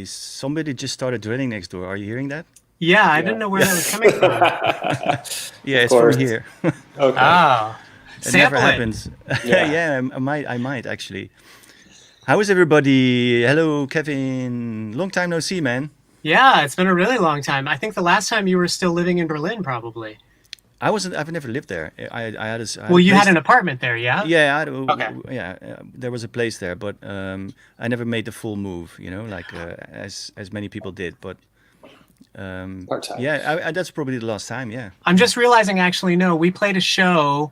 Somebody just started drilling next door. Are you hearing that? Yeah, I didn't know where that was coming from. Yeah, Of it's from course. here. Okay. Oh, It never sample it. happens. Yeah. Yeah, I might actually. How is everybody? Hello, Kevin. Long time no see, man. Yeah, it's been a really long time. I think the last time you were still living in Berlin, probably. I wasn't. I've never lived there. I had Well, a you had place. an apartment there, yeah? Yeah, Okay. yeah. There was a place there, but I never made the full move. You know, like as many people did. But Part-time. yeah, that's probably the last time. Yeah. I'm just realizing, actually, no, we played a show.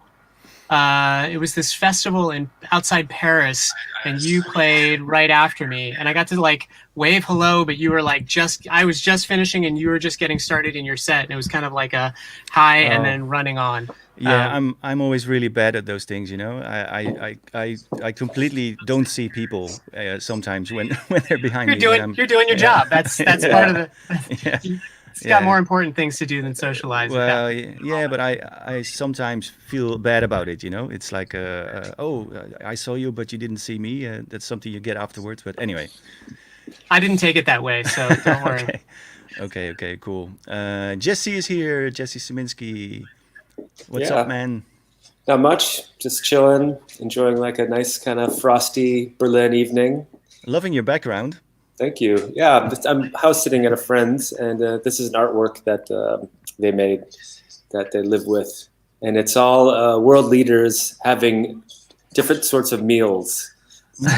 It was this festival outside Paris, and you played right after me, and I got to like wave hello, but you were like I was just finishing, and you were just getting started in your set, and it was kind of like a hi and Oh. then running on. Yeah, I'm always really bad at those things, you know. I completely don't see people sometimes when when they're behind me. When I'm, You're doing your yeah. job. That's Yeah. part of the. Yeah, It's got yeah. more important things to do than socialize. at that Well, yeah, moment. but I sometimes feel bad about it, you know. It's like, oh, I saw you, but you didn't see me. That's something you get afterwards. But anyway, I didn't take it that way, so don't worry. okay, cool. Jesse is here. Jesse Siminski. What's Yeah. up, man? Not much. Just chilling, enjoying like a nice kind of frosty Berlin evening. Loving your background. Thank you. Yeah, I'm house sitting at a friend's, and this is an artwork that they made that they live with, and it's all world leaders having different sorts of meals. So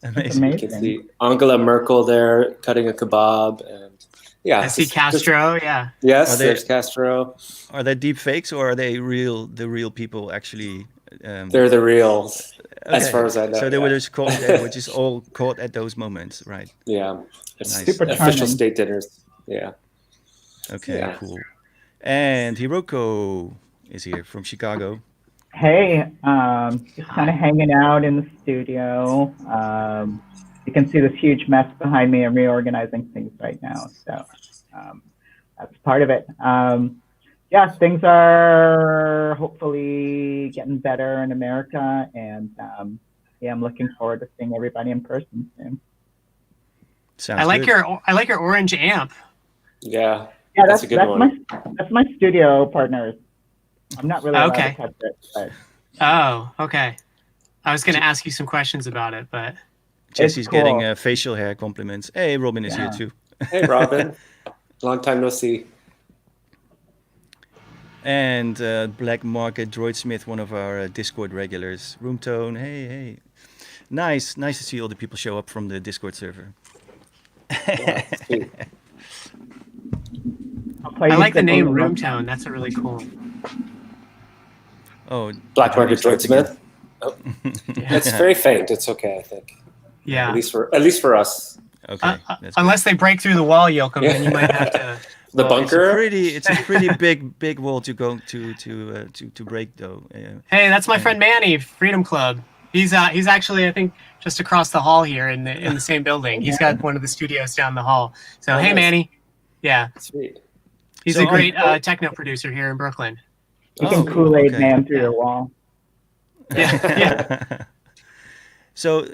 Amazing. you can see Angela Merkel there cutting a kebab, and yeah, I see Castro. Yeah. Yes, Are they- there's Castro. Are they deep fakes or are they the real people actually? They're the reals, as Okay. far as I know. So they yeah. were just caught, which is all caught at those moments, right? Yeah, it's Nice. Super official charming. state dinners. Yeah. Okay, Yeah. cool. And Hiroko is here from Chicago. Hey, just kind of hanging out in the studio. You can see this huge mess behind me. I'm reorganizing things right now, so that's part of it. Yeah, things are hopefully getting better in America, and yeah, I'm looking forward to seeing everybody in person soon. Sounds I like good. I like your orange amp. Yeah. Yeah, That's a good one. that's my studio partners. I'm not really allowed Okay. to touch it, but Oh, okay. I was going to ask you some questions about it, but Jesse's cool. getting facial hair compliments. Hey, Robin is here Yeah. too. Hey, Robin. Long time no see. And Black Market Droid Smith, one of our Discord regulars. Room Tone, hey. Nice to see all the people show up from the Discord server. Yeah, sweet. I'll play I you like the some name old Room ones. Tone. That's a really cool. Oh, Black Market Johnny Droid starts Smith. Oh, it's very faint. It's okay, I think. Yeah. At least for us. Okay, that's Unless they break through the wall, Yoakum, then you might have to. The Well, bunker. It's a pretty big wall to go to break though. Hey, that's my friend Manny, Freedom Club. He's actually, I think, just across the hall here in the same building. He's got one of the studios down the hall. So Oh, hey, nice. Manny. Yeah, Sweet. he's So a great techno producer here in Brooklyn. You can Oh, Kool-Aid okay. man through Yeah. your wall. Yeah. So,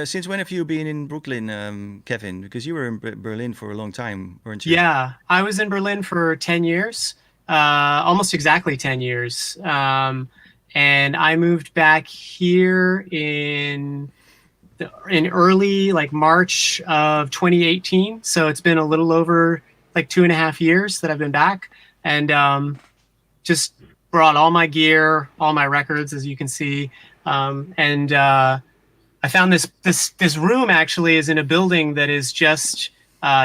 since when have you been in Brooklyn, Kevin? Because you were in Berlin for a long time, weren't you? Yeah, I was in Berlin for 10 years, almost exactly 10 years. And I moved back here in early like March of 2018. So it's been a little over like 2.5 years that I've been back, and just brought all my gear, all my records, as you can see. And I found this room actually is in a building that is just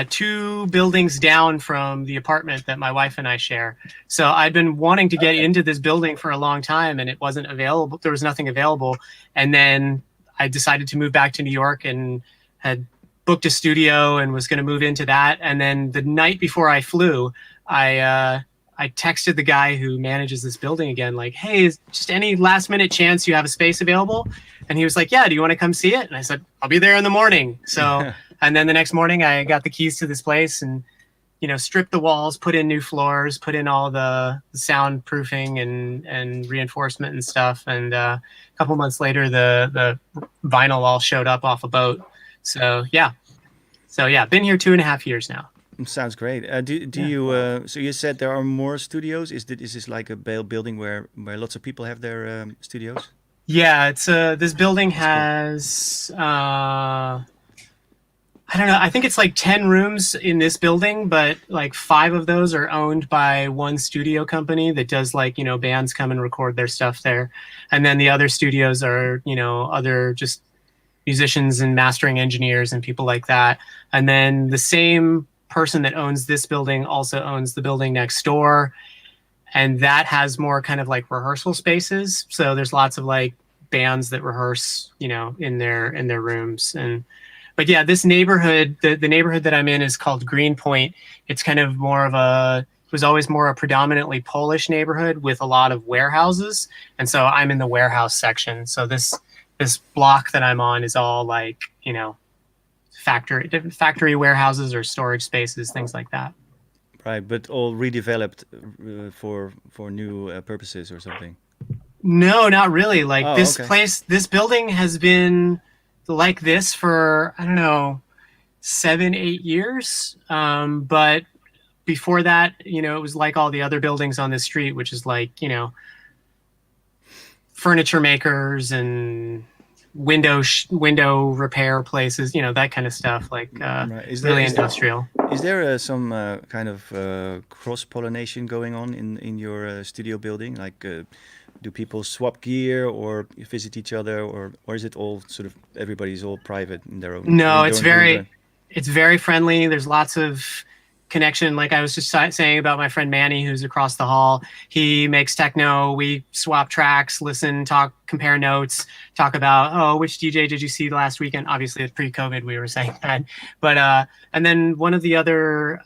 2 buildings down from the apartment that my wife and I share. So I'd been wanting to get into this building for a long time, and it wasn't available. There was nothing available. And then I decided to move back to New York and had booked a studio and was going to move into that. And then the night before I flew, I texted the guy who manages this building again, like, hey, is just any last minute chance you have a space available? And he was like, yeah, do you want to come see it? And I said, I'll be there in the morning. So, and then the next morning I got the keys to this place and, stripped the walls, put in new floors, put in all the soundproofing and reinforcement and stuff. And a couple months later, the vinyl all showed up off a boat. So yeah, So yeah, been here 2.5 years now. Sounds great. Do you? So you said there are more studios. Is this like a building where lots of people have their studios? Yeah, it's this building That's cool. has I don't know. I think it's like 10 rooms in this building, but like 5 of those are owned by one studio company that does like, bands come and record their stuff there. And then the other studios are, other just musicians and mastering engineers and people like that. And then the same person that owns this building also owns the building next door. And that has more kind of like rehearsal spaces. So there's lots of like bands that rehearse, in their rooms. But yeah, this neighborhood, the neighborhood that I'm in is called Greenpoint. It's kind of it was always more a predominantly Polish neighborhood with a lot of warehouses. And so I'm in the warehouse section. So this block that I'm on is all like, factory warehouses or storage spaces, things like that. Right, but all redeveloped for new purposes or something. No, not really. Like okay. this building has been like this for, I don't know, 7-8 years. But before that, it was like all the other buildings on this street, which is like, furniture makers and window repair places, that kind of stuff, like Right. really industrial. Is there some kind of cross-pollination going on in your studio building? Like, do people swap gear or visit each other, or is it all sort of everybody's all private in their own? No, it's very friendly. There's lots of connection. Like I was just saying about my friend Manny, who's across the hall. He makes techno. We swap tracks, listen, talk, compare notes, talk about, which DJ did you see last weekend? Obviously, it's pre-COVID. We were saying that, but and then one of the other.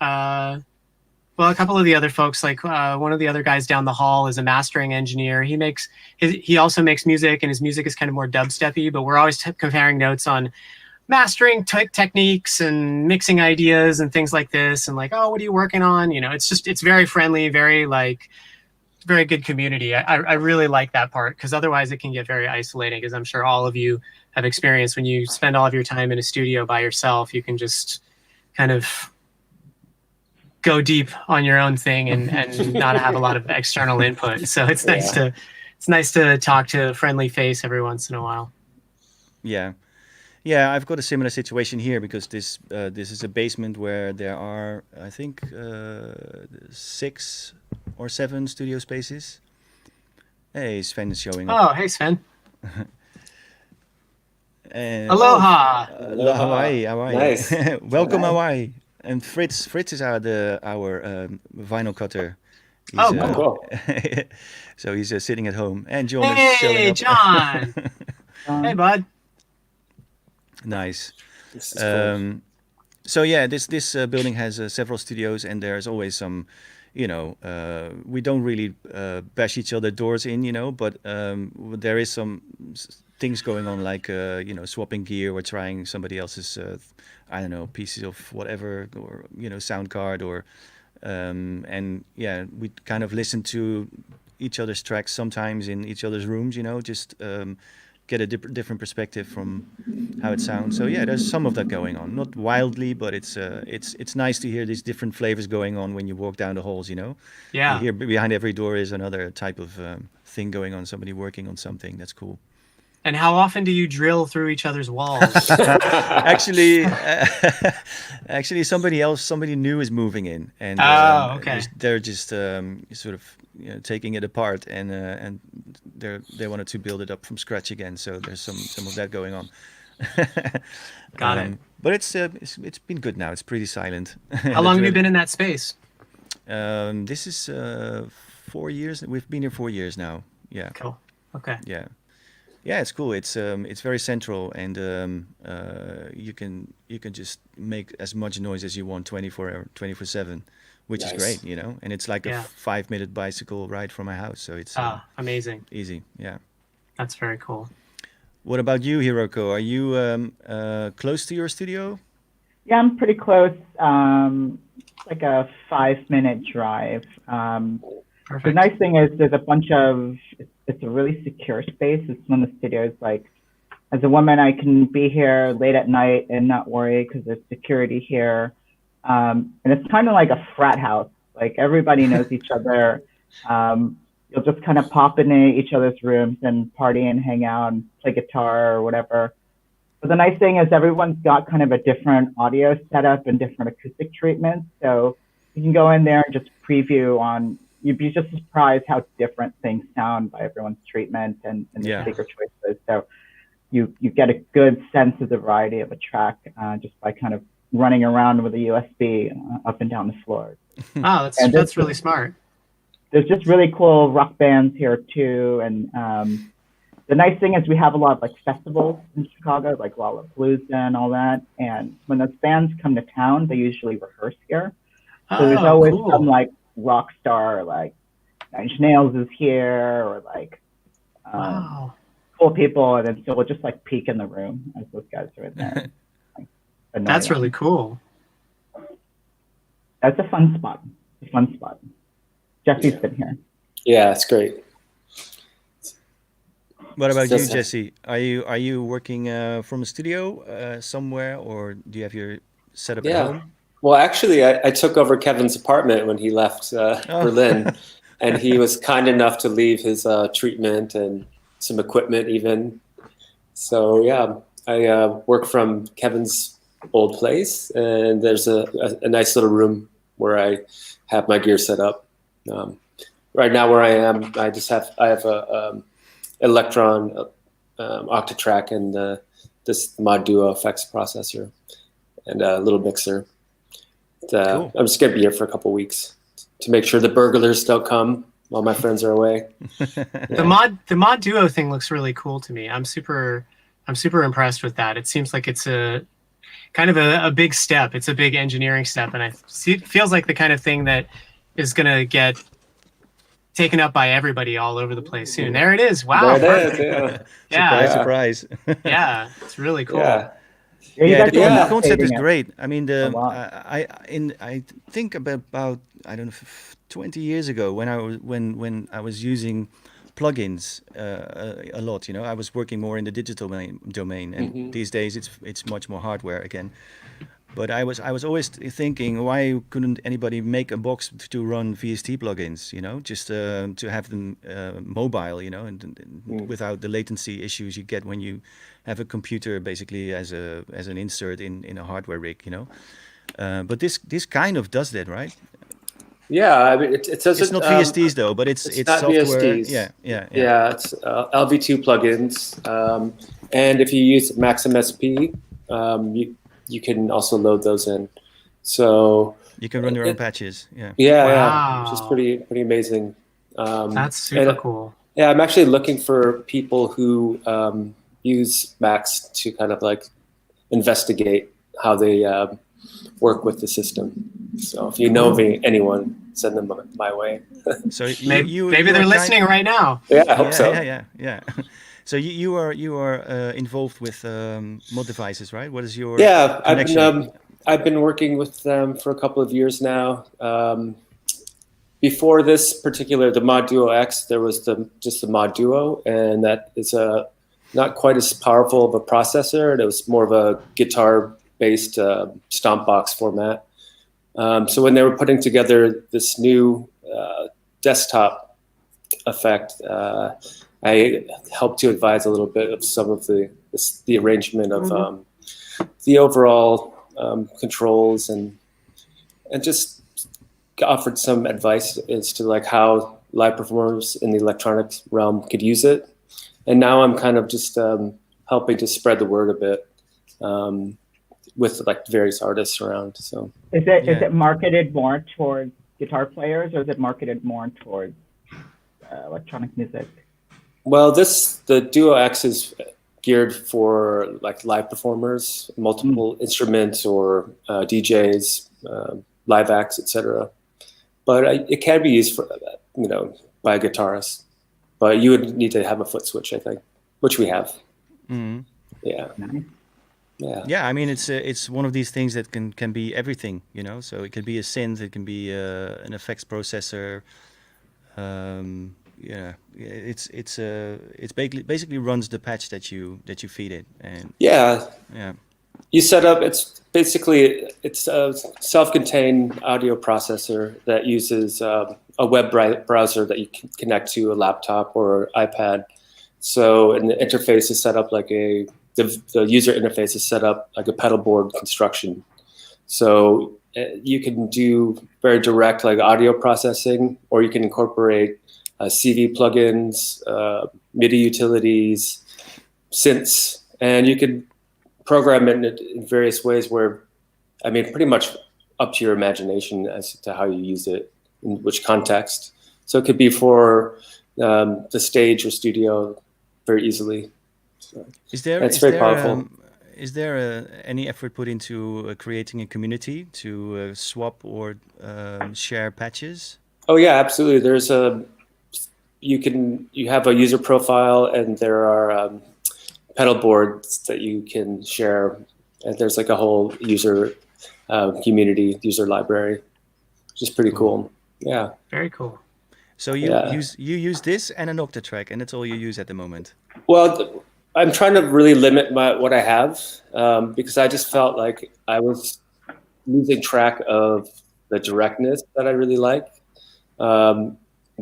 Well, a couple of the other folks, like one of the other guys down the hall is a mastering engineer. He also makes music, and his music is kind of more dubsteppy, but we're always comparing notes on mastering techniques and mixing ideas and things like this. And like, what are you working on? It's very friendly, very good community. I really like that part, because otherwise it can get very isolating, as I'm sure all of you have experienced. When you spend all of your time in a studio by yourself, you can just kind of go deep on your own thing and not have a lot of external input. So it's nice to talk to a friendly face every once in a while. Yeah, I've got a similar situation here, because this is a basement where there are, I think, 6 or 7 studio spaces. Hey, Sven is showing up. Oh, hey Sven. And, Aloha. Hawaii. Nice. Welcome, Nice. Hawaii. And Fritz is our vinyl cutter. He's, Cool. So he's sitting at home, and John is showing Hey, up. John. Hey, bud. Nice. This is cool. So yeah, this building has several studios, and there's always some, we don't really bash each other doors in, but there is some things going on, like swapping gear or trying somebody else's I don't know, pieces of whatever, or sound card, or and yeah, we kind of listen to each other's tracks sometimes in each other's rooms, just get a different perspective from how it sounds. So yeah, there's some of that going on, not wildly, but it's nice to hear these different flavors going on when you walk down the halls. Yeah. You hear behind every door is another type of thing going on, somebody working on something. That's cool. And how often do you drill through each other's walls? Actually, somebody new is moving in, and okay. they're just sort of taking it apart, and they wanted to build it up from scratch again. So there's some of that going on. Got it. But it's been good now. It's pretty silent. How long have you been in that space? This is 4 years. We've been here 4 years now. Yeah. Cool. Okay. Yeah. Yeah, it's cool. It's very central, and you can just make as much noise as you want 24/7, which Nice. is great, And it's like a 5-minute bicycle ride from my house, so it's amazing. easy. Yeah. That's very cool. What about you, Hiroko? Are you close to your studio? Yeah, I'm pretty close. Like a 5-minute drive. Perfect. The nice thing is there's a bunch of, it's a really secure space. It's one of the studios, like, as a woman, I can be here late at night and not worry because there's security here. And it's kind of like a frat house. Like everybody knows each other. You'll just kind of pop into each other's rooms and party and hang out and play guitar or whatever. But the nice thing is everyone's got kind of a different audio setup and different acoustic treatments. So you can go in there and just preview on, you'd be just surprised how different things sound by everyone's treatment and the speaker choices. So you get a good sense of the variety of a track just by kind of running around with a USB up and down the floor. Oh, that's really smart. There's just really cool rock bands here too. And the nice thing is we have a lot of like festivals in Chicago, like Lollapalooza and all that. And when those bands come to town, they usually rehearse here. So there's always some like rock star, like Nine Inch Nails is here, or like cool people. And then so we'll just like peek in the room as those guys are in there. That's really cool. That's a fun spot. Jesse's been here. Yeah, it's great. What about you, Jesse? Are you working from a studio somewhere, or do you have your setup at home? Well, actually, I took over Kevin's apartment when he left Berlin, and he was kind enough to leave his treatment and some equipment even. So yeah, I work from Kevin's old place, and there's a nice little room where I have my gear set up. Right now, where I am, I have a Electron Octatrack and this Mod Duo effects processor and a little mixer. Cool. I'm just gonna be here for a couple weeks to make sure the burglars don't come while my friends are away. The Mod Duo thing looks really cool to me. I'm super impressed with that. It seems like it's a kind of a big step. It's a big engineering step, and it feels like the kind of thing that is gonna get taken up by everybody all over the place soon. There it is. Wow. There it is, yeah. Surprise. Yeah, it's really cool. The concept is great. I mean, I think about I don't know 20 years ago when I was using plugins a lot. I was working more in the digital domain, and these days it's much more hardware again. But I was always thinking, why couldn't anybody make a box to run VST plugins? Just to have them mobile, and without the latency issues you get when you have a computer basically as an insert in a hardware rig, But this kind of does that, right? Yeah, I mean, it doesn't. It's not VSTs though, but it's not software. VSTs. Yeah. It's LV2 plugins, and if you use Maxim SP, you can also load those in. So you can run your own patches. Wow. Which is pretty amazing. That's super cool. Yeah, I'm actually looking for people who use Max to kind of like investigate how they work with the system. So if you know anyone, send them my way. So maybe they're listening right now. Yeah, I hope so. Yeah. So you are involved with mod devices, right? What is your connection? I've been working with them for a couple of years now. Before this particular, the Mod Duo X, there was just the Mod Duo, and that is not quite as powerful of a processor. And it was more of a guitar-based stomp box format. So when they were putting together this new desktop effect, I helped to advise a little bit of some of the arrangement of the overall controls and just offered some advice as to like how live performers in the electronics realm could use it. And now I'm kind of just helping to spread the word a bit with like various artists around. So is it marketed more towards guitar players, or is it marketed more towards electronic music? Well, the Duo X is geared for like live performers, multiple instruments, or DJs, live acts, etc. But it can be used for by a guitarist. But you would need to have a foot switch, I think, which we have. Mm-hmm. Yeah. Nice. Yeah. I mean, it's one of these things that can be everything, So it can be a synth, it can be an effects processor. yeah, it's basically runs the patch that you feed it, and Yeah, yeah. you set up. It's a self-contained audio processor that uses a web browser that you can connect to a laptop or iPad. So, and the interface is set up like the user interface is set up like a pedal board construction. So you can do very direct like audio processing, or you can incorporate CV plugins, MIDI utilities, synths, and you can program it in various ways where, I mean, pretty much up to your imagination as to how you use it, in which context. So it could be for the stage or studio very easily. So it's very powerful. Is there any effort put into creating a community to swap or share patches? Oh yeah, absolutely. You have a user profile, and there are pedal boards that you can share, and there's like a whole user community, user library, which is pretty cool. Yeah. Very cool. So you use this and an Octatrack, and that's all you use at the moment. Well, I'm trying to really limit what I have because I just felt like I was losing track of the directness that I really like.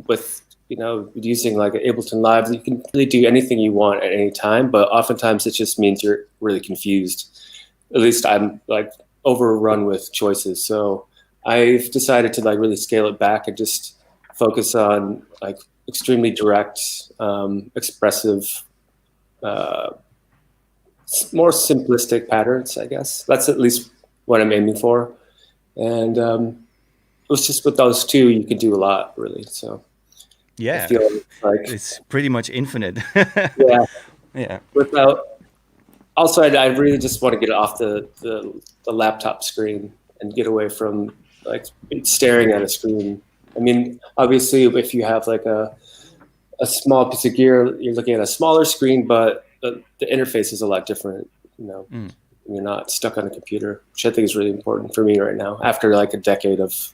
With using like Ableton Live, you can really do anything you want at any time, but oftentimes it just means you're really confused. At least I'm like overrun with choices. So I've decided to like really scale it back and just focus on like extremely direct, expressive, more simplistic patterns, I guess. That's at least what I'm aiming for. And it was just with those two, you can do a lot, really. So yeah, I feel like it's pretty much infinite. yeah, yeah. Also, I really just want to get off the laptop screen and get away from like staring at a screen. I mean, obviously, if you have like a small piece of gear, you're looking at a smaller screen, but the interface is a lot different. You're not stuck on a computer, which I think is really important for me right now after like a decade of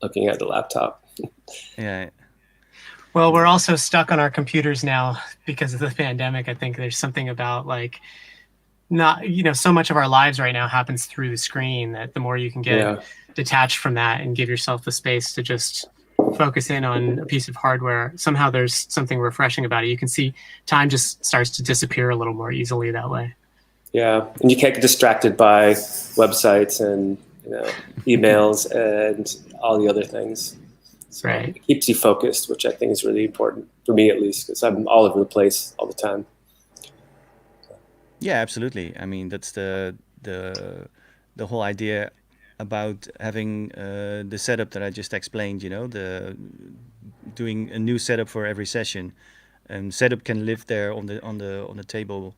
looking at the laptop. Yeah. Well, we're also stuck on our computers now because of the pandemic. I think there's something about like not, so much of our lives right now happens through the screen that the more you can get detached from that and give yourself the space to just focus in on a piece of hardware, somehow there's something refreshing about it. You can see time just starts to disappear a little more easily that way. Yeah, and you can't get distracted by websites and emails and all the other things. So right. It keeps you focused, which I think is really important for me, at least, because I'm all over the place all the time. Yeah, absolutely. I mean, that's the whole idea about having the setup that I just explained. The doing a new setup for every session. Setup can live there on the table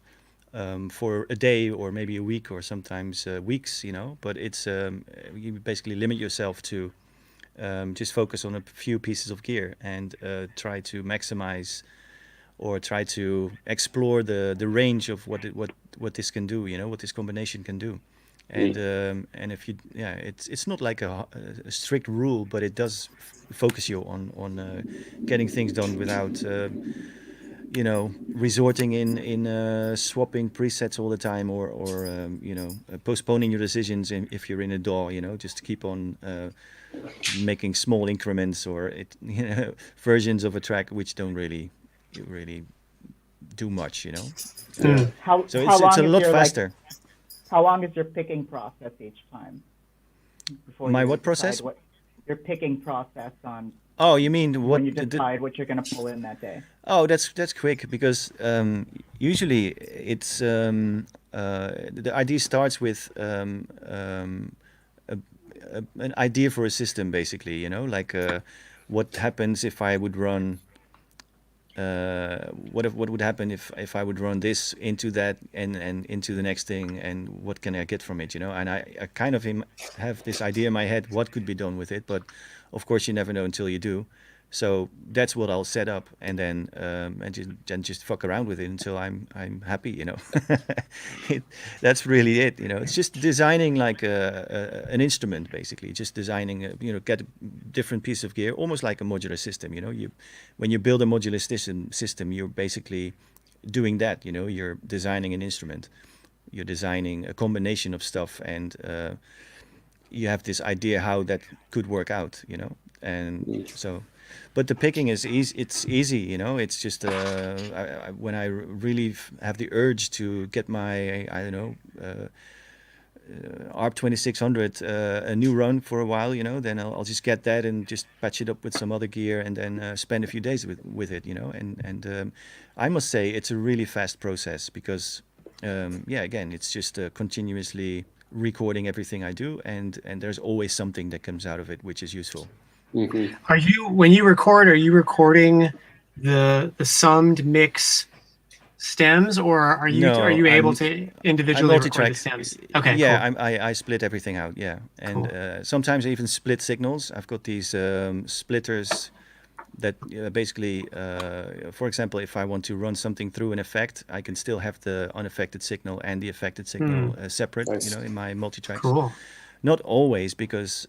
for a day or maybe a week or sometimes weeks. But it's you basically limit yourself to just focus on a few pieces of gear and try to maximize or try to explore the range of what this can do, what this combination can do. And if you, it's not like a strict rule, but it does focus you on getting things done without resorting in swapping presets all the time or postponing your decisions if you're in a DAW, just to keep on making small increments or versions of a track which don't really do much. How So how it's long a is lot your, faster. how long is your picking process each time? Before My you what decide process? Your picking process on Oh, you mean what? when you decide what you're going to pull in that day. Oh, that's quick because usually it's the idea starts with an idea for a system, basically. Like what happens if I would run. What would happen if I would run this into that and into the next thing, and what can I get from it? And I kind of have this idea in my head what could be done with it, but of course you never know until you do. So that's what I'll set up, and then just fuck around with it until I'm happy, you know. That's really it, you know. It's just designing like an instrument, basically. Just designing, get a different piece of gear, almost like a modular system, you know. When you build a modular system, you're basically doing that, you know. You're designing an instrument. You're designing a combination of stuff, and you have this idea how that could work out, you know. And so, but the picking is easy. It's easy, you know. It's just when I really have the urge to get my, I don't know, ARP 2600 a new run for a while, you know, then I'll just get that and just patch it up with some other gear, and then spend a few days with it, you know. And I must say it's a really fast process because, again, it's just continuously recording everything I do, and there's always something that comes out of it which is useful. Mm-hmm. When you record, are you recording the summed mix stems, or are you able to individually record the stems? Okay, yeah, cool. I split everything out, yeah, and Cool. sometimes I even split signals. I've got these splitters that basically, for example, if I want to run something through an effect, I can still have the unaffected signal and the affected signal separate, Nice. you know, in my multitracks. Cool. Not always, because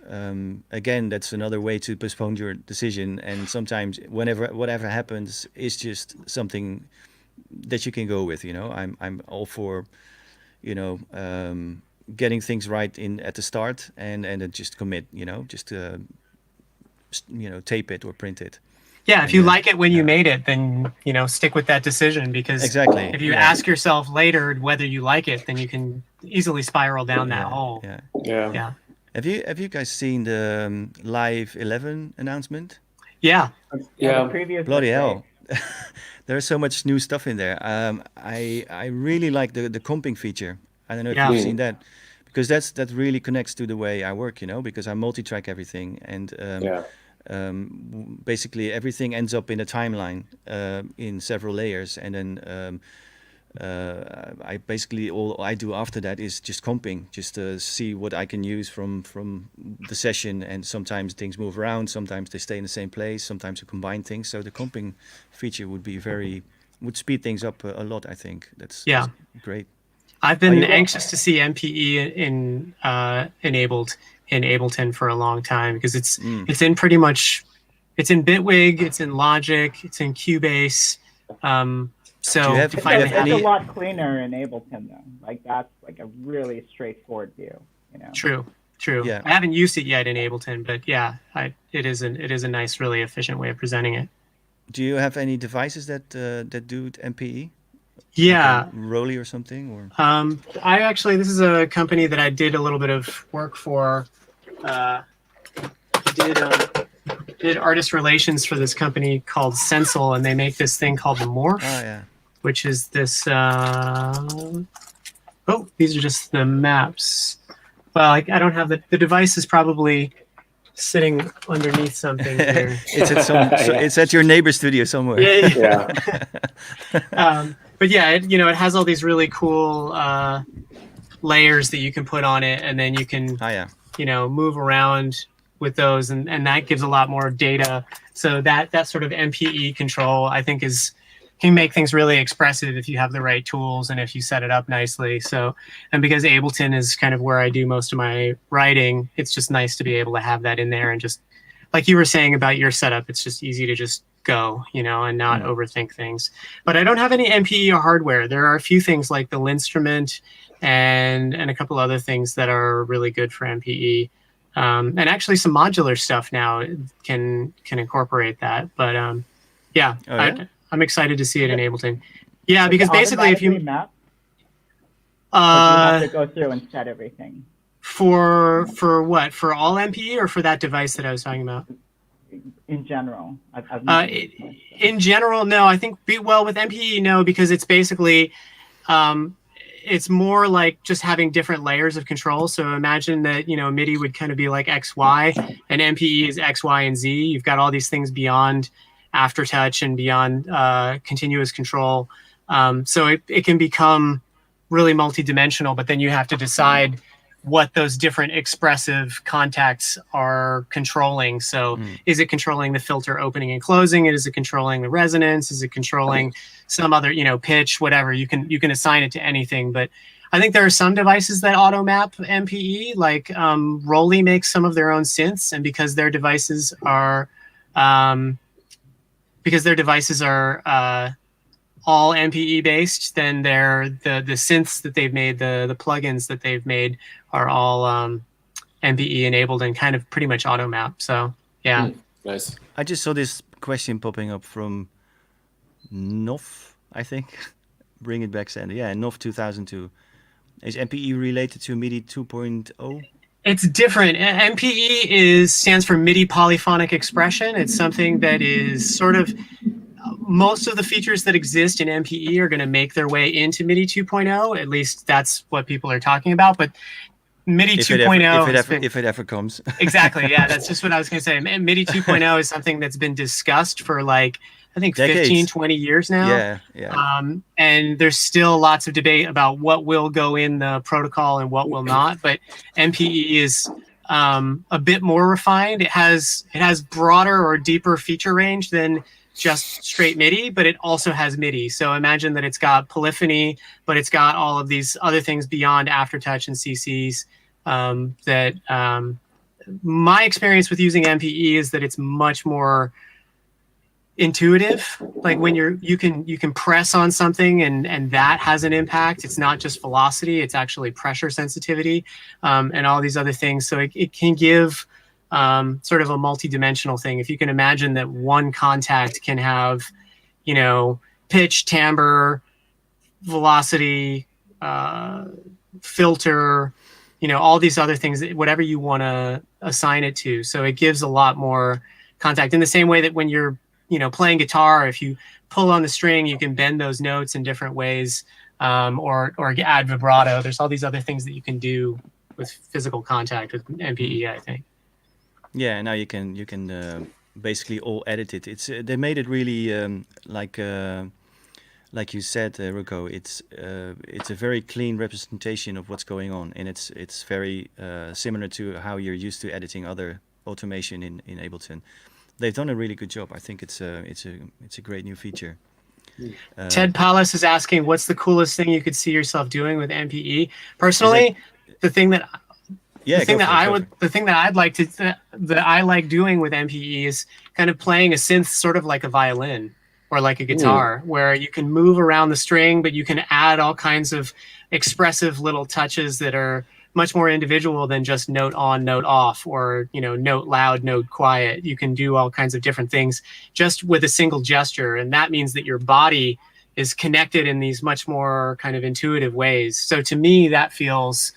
again, that's another way to postpone your decision. And sometimes, whatever happens, is just something that you can go with. You know, I'm all for, you know, getting things right at the start, and then just commit. You know, just tape it or print it. Yeah, if you like it when you made it, then, you know, stick with that decision, because Exactly. if you ask yourself later whether you like it, then you can easily spiral down that hole. Yeah. Have you guys seen the Live 11 announcement? Yeah. Yeah. The previous Bloody was hell. There's so much new stuff in there. I really like the comping feature. I don't know if you've seen that, because that really connects to the way I work, you know, because I multi-track everything, and basically everything ends up in a timeline in several layers, and then I basically, all I do after that is just comping, just to see what I can use from the session. And sometimes things move around, sometimes they stay in the same place, sometimes you combine things. So the comping feature would speed things up a lot. I think that's great. I've been anxious to see MPE enabled in Ableton for a long time, because it's in pretty much, it's in Bitwig, it's in Logic, it's in Cubase. So It's a lot cleaner in Ableton, though. Like, that's like a really straightforward view, you know. True. Yeah. I haven't used it yet in Ableton, but yeah, it is a nice, really efficient way of presenting it. Do you have any devices that do MPE? Yeah. Like Rolly or something, or? This is a company that I did a little bit of work for. Did artist relations for this company called Sensel, and they make this thing called the Morph. Oh, yeah. Which is this. These are just the maps. Well, I don't have the device is probably sitting underneath something here. It's at your neighbor's studio somewhere. Yeah. But yeah, it has all these really cool layers that you can put on it, and then you can move around with those, and that gives a lot more data. So that sort of MPE control, I think, can make things really expressive if you have the right tools and if you set it up nicely. So, and because Ableton is kind of where I do most of my writing, it's just nice to be able to have that in there, and just like you were saying about your setup, it's just easy to just go, and not overthink things. But I don't have any MPE or hardware. There are a few things like the Linstrument and a couple other things that are really good for MPE. And actually some modular stuff now can incorporate that. But I'm excited to see it in Ableton. Yeah, because basically if you map, you have to go through and set everything. For what? For all MPE, or for that device that I was talking about? In general. In general, no. I think with MPE, no, because it's basically it's more like just having different layers of control. So imagine that, MIDI would kind of be like X, Y, and MPE is X, Y, and Z. You've got all these things beyond aftertouch and beyond continuous control. So it can become really multidimensional, but then you have to decide what those different expressive contacts are controlling. So is it controlling the filter opening and closing? Is it controlling the resonance? Is it controlling some other, pitch, whatever? You can assign it to anything. But I think there are some devices that auto map MPE, like Roly makes some of their own synths, and because their devices are all MPE based, then the synths that they've made, the plugins that they've made are all MPE enabled and kind of pretty much auto map. So yeah. Nice. I just saw this question popping up from Nov, I think. Bring it back, Sandy. Yeah, Nov 2002. Is MPE related to MIDI 2.0? It's different. MPE stands for MIDI polyphonic expression. It's something that is sort of, most of the features that exist in MPE are going to make their way into MIDI 2.0. At least that's what people are talking about. But MIDI 2.0, if it ever comes. Exactly. Yeah, that's just what I was going to say. MIDI 2.0 is something that's been discussed for like, I think decades. 15, 20 years now. Yeah. And there's still lots of debate about what will go in the protocol and what will not. But MPE is a bit more refined. It has broader or deeper feature range than just straight MIDI, but it also has MIDI. So imagine that it's got polyphony, but it's got all of these other things beyond aftertouch and CCs. My experience with using MPE is that it's much more intuitive. Like when you can press on something and that has an impact. It's not just velocity, it's actually pressure sensitivity, and all these other things. So it can give sort of a multi-dimensional thing. If you can imagine that one contact can have, pitch, timbre, velocity, filter, all these other things, whatever you want to assign it to. So it gives a lot more contact in the same way that when you're playing guitar, if you pull on the string, you can bend those notes in different ways, or add vibrato. There's all these other things that you can do with physical contact with MPE, I think. Yeah, now you can basically all edit it. It's they made it really like you said, Ruko. It's a very clean representation of what's going on, and it's very similar to how you're used to editing other automation in Ableton. They've done a really good job. I think it's a great new feature. Ted Paulus is asking, what's the coolest thing you could see yourself doing with MPE? Personally, the thing that I like doing with MPE is kind of playing a synth sort of like a violin or like a guitar, where you can move around the string, but you can add all kinds of expressive little touches that are much more individual than just note on, note off, or note loud, note quiet. You can do all kinds of different things just with a single gesture, and that means that your body is connected in these much more kind of intuitive ways. So to me, that feels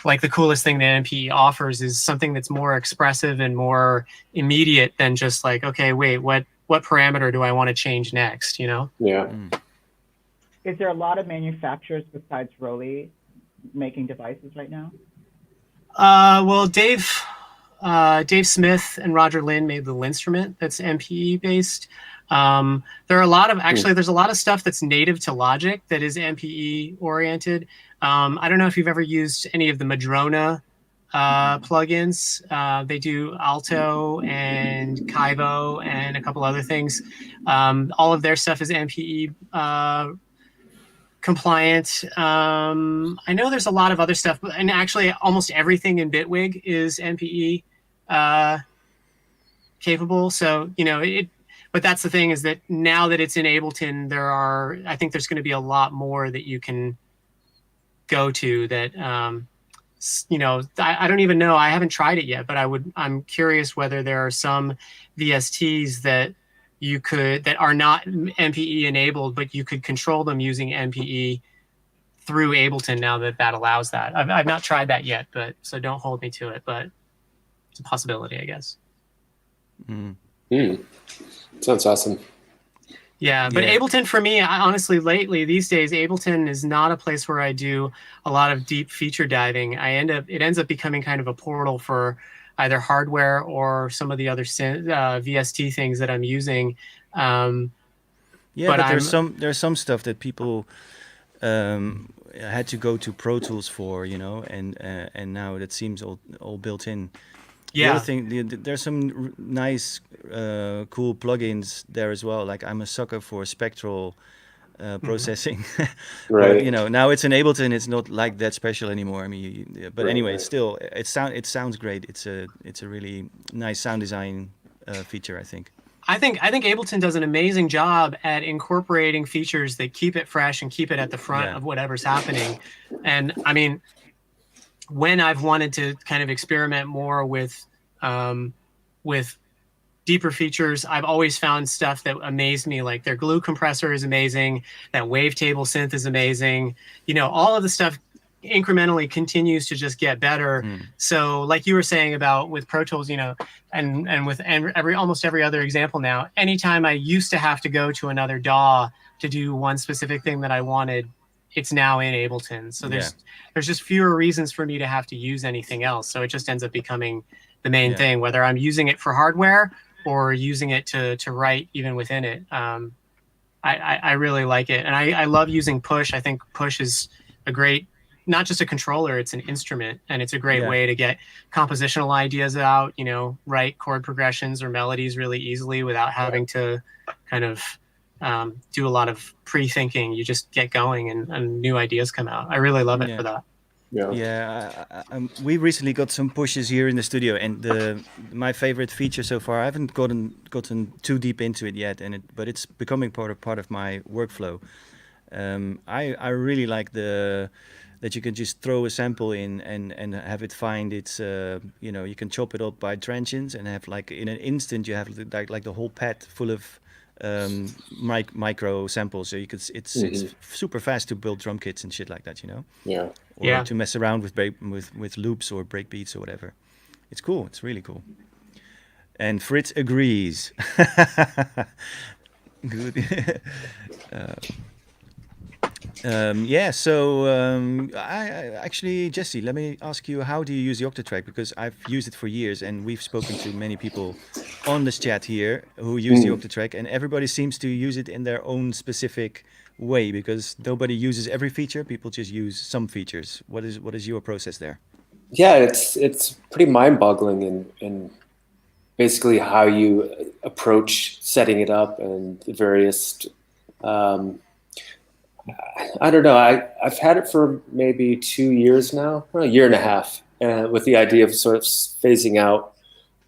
like the coolest thing that MPE offers is something that's more expressive and more immediate than just like, okay, wait, what parameter do I want to change next? Yeah. Is there a lot of manufacturers besides Roly making devices right now? Well, Dave Smith and Roger Lynn made the Linstrument that's MPE based. There are a lot of there's a lot of stuff that's native to Logic that is MPE oriented. I don't know if you've ever used any of the Madrona plugins. They do Alto and Kaivo and a couple other things. All of their stuff is MPE compliant. I know there's a lot of other stuff, and actually almost everything in Bitwig is MPE capable. So, but that's the thing, is that now that it's in Ableton, I think there's going to be a lot more that you can go to that, I don't even know. I haven't tried it yet, but I'm curious whether there are some VSTs that are not MPE enabled, but you could control them using MPE through Ableton now that allows that. I've not tried that yet, so don't hold me to it, but it's a possibility, I guess. Sounds awesome. Yeah, but Ableton for me, honestly, lately, these days, Ableton is not a place where I do a lot of deep feature diving. It ends up becoming kind of a portal for either hardware or some of the other VST things that I'm using. But there's some stuff that people had to go to Pro Tools for, and now that seems all built in. The Yeah. other thing, there's some nice, cool plugins there as well. Like I'm a sucker for spectral processing, Right. but now it's in Ableton. It's not like that special anymore. I mean, but anyway, it's still it sounds great. It's a really nice sound design feature, I think. I think Ableton does an amazing job at incorporating features that keep it fresh and keep it at the front of whatever's happening. And I mean, when I've wanted to kind of experiment more with deeper features, I've always found stuff that amazed me. Like their glue compressor is amazing. That wavetable synth is amazing. All of the stuff incrementally continues to just get better. So like you were saying about with Pro Tools, and with almost every other example now, anytime I used to have to go to another DAW to do one specific thing that I wanted, it's now in Ableton. So there's just fewer reasons for me to have to use anything else. So it just ends up becoming the main thing, whether I'm using it for hardware or using it to write even within it. I really like it. And I love using Push. I think Push is a great, not just a controller, it's an instrument, and it's a great way to get compositional ideas out, write chord progressions or melodies really easily without having to kind of do a lot of pre-thinking. You just get going and new ideas come out. I really love it for that. We recently got some pushes here in the studio, and my favorite feature so far, I haven't gotten too deep into it yet, but it's becoming part of my workflow. I really like that you can just throw a sample in and have it find its, you can chop it up by transients and have like in an instant you have like the whole pad full of micro samples. So it's super fast to build drum kits and shit like that, or to mess around with loops or breakbeats or whatever. It's cool. It's really cool. And Fritz agrees. Good. I actually, Jesse, let me ask you, how do you use the Octatrack? Because I've used it for years, and we've spoken to many people on this chat here who use the Octatrack, and everybody seems to use it in their own specific way, because nobody uses every feature. People just use some features. What is your process there? Yeah, it's pretty mind-boggling in basically how you approach setting it up and the various. I don't know. I've had it for maybe 2 years now, a year and a half, with the idea of sort of phasing out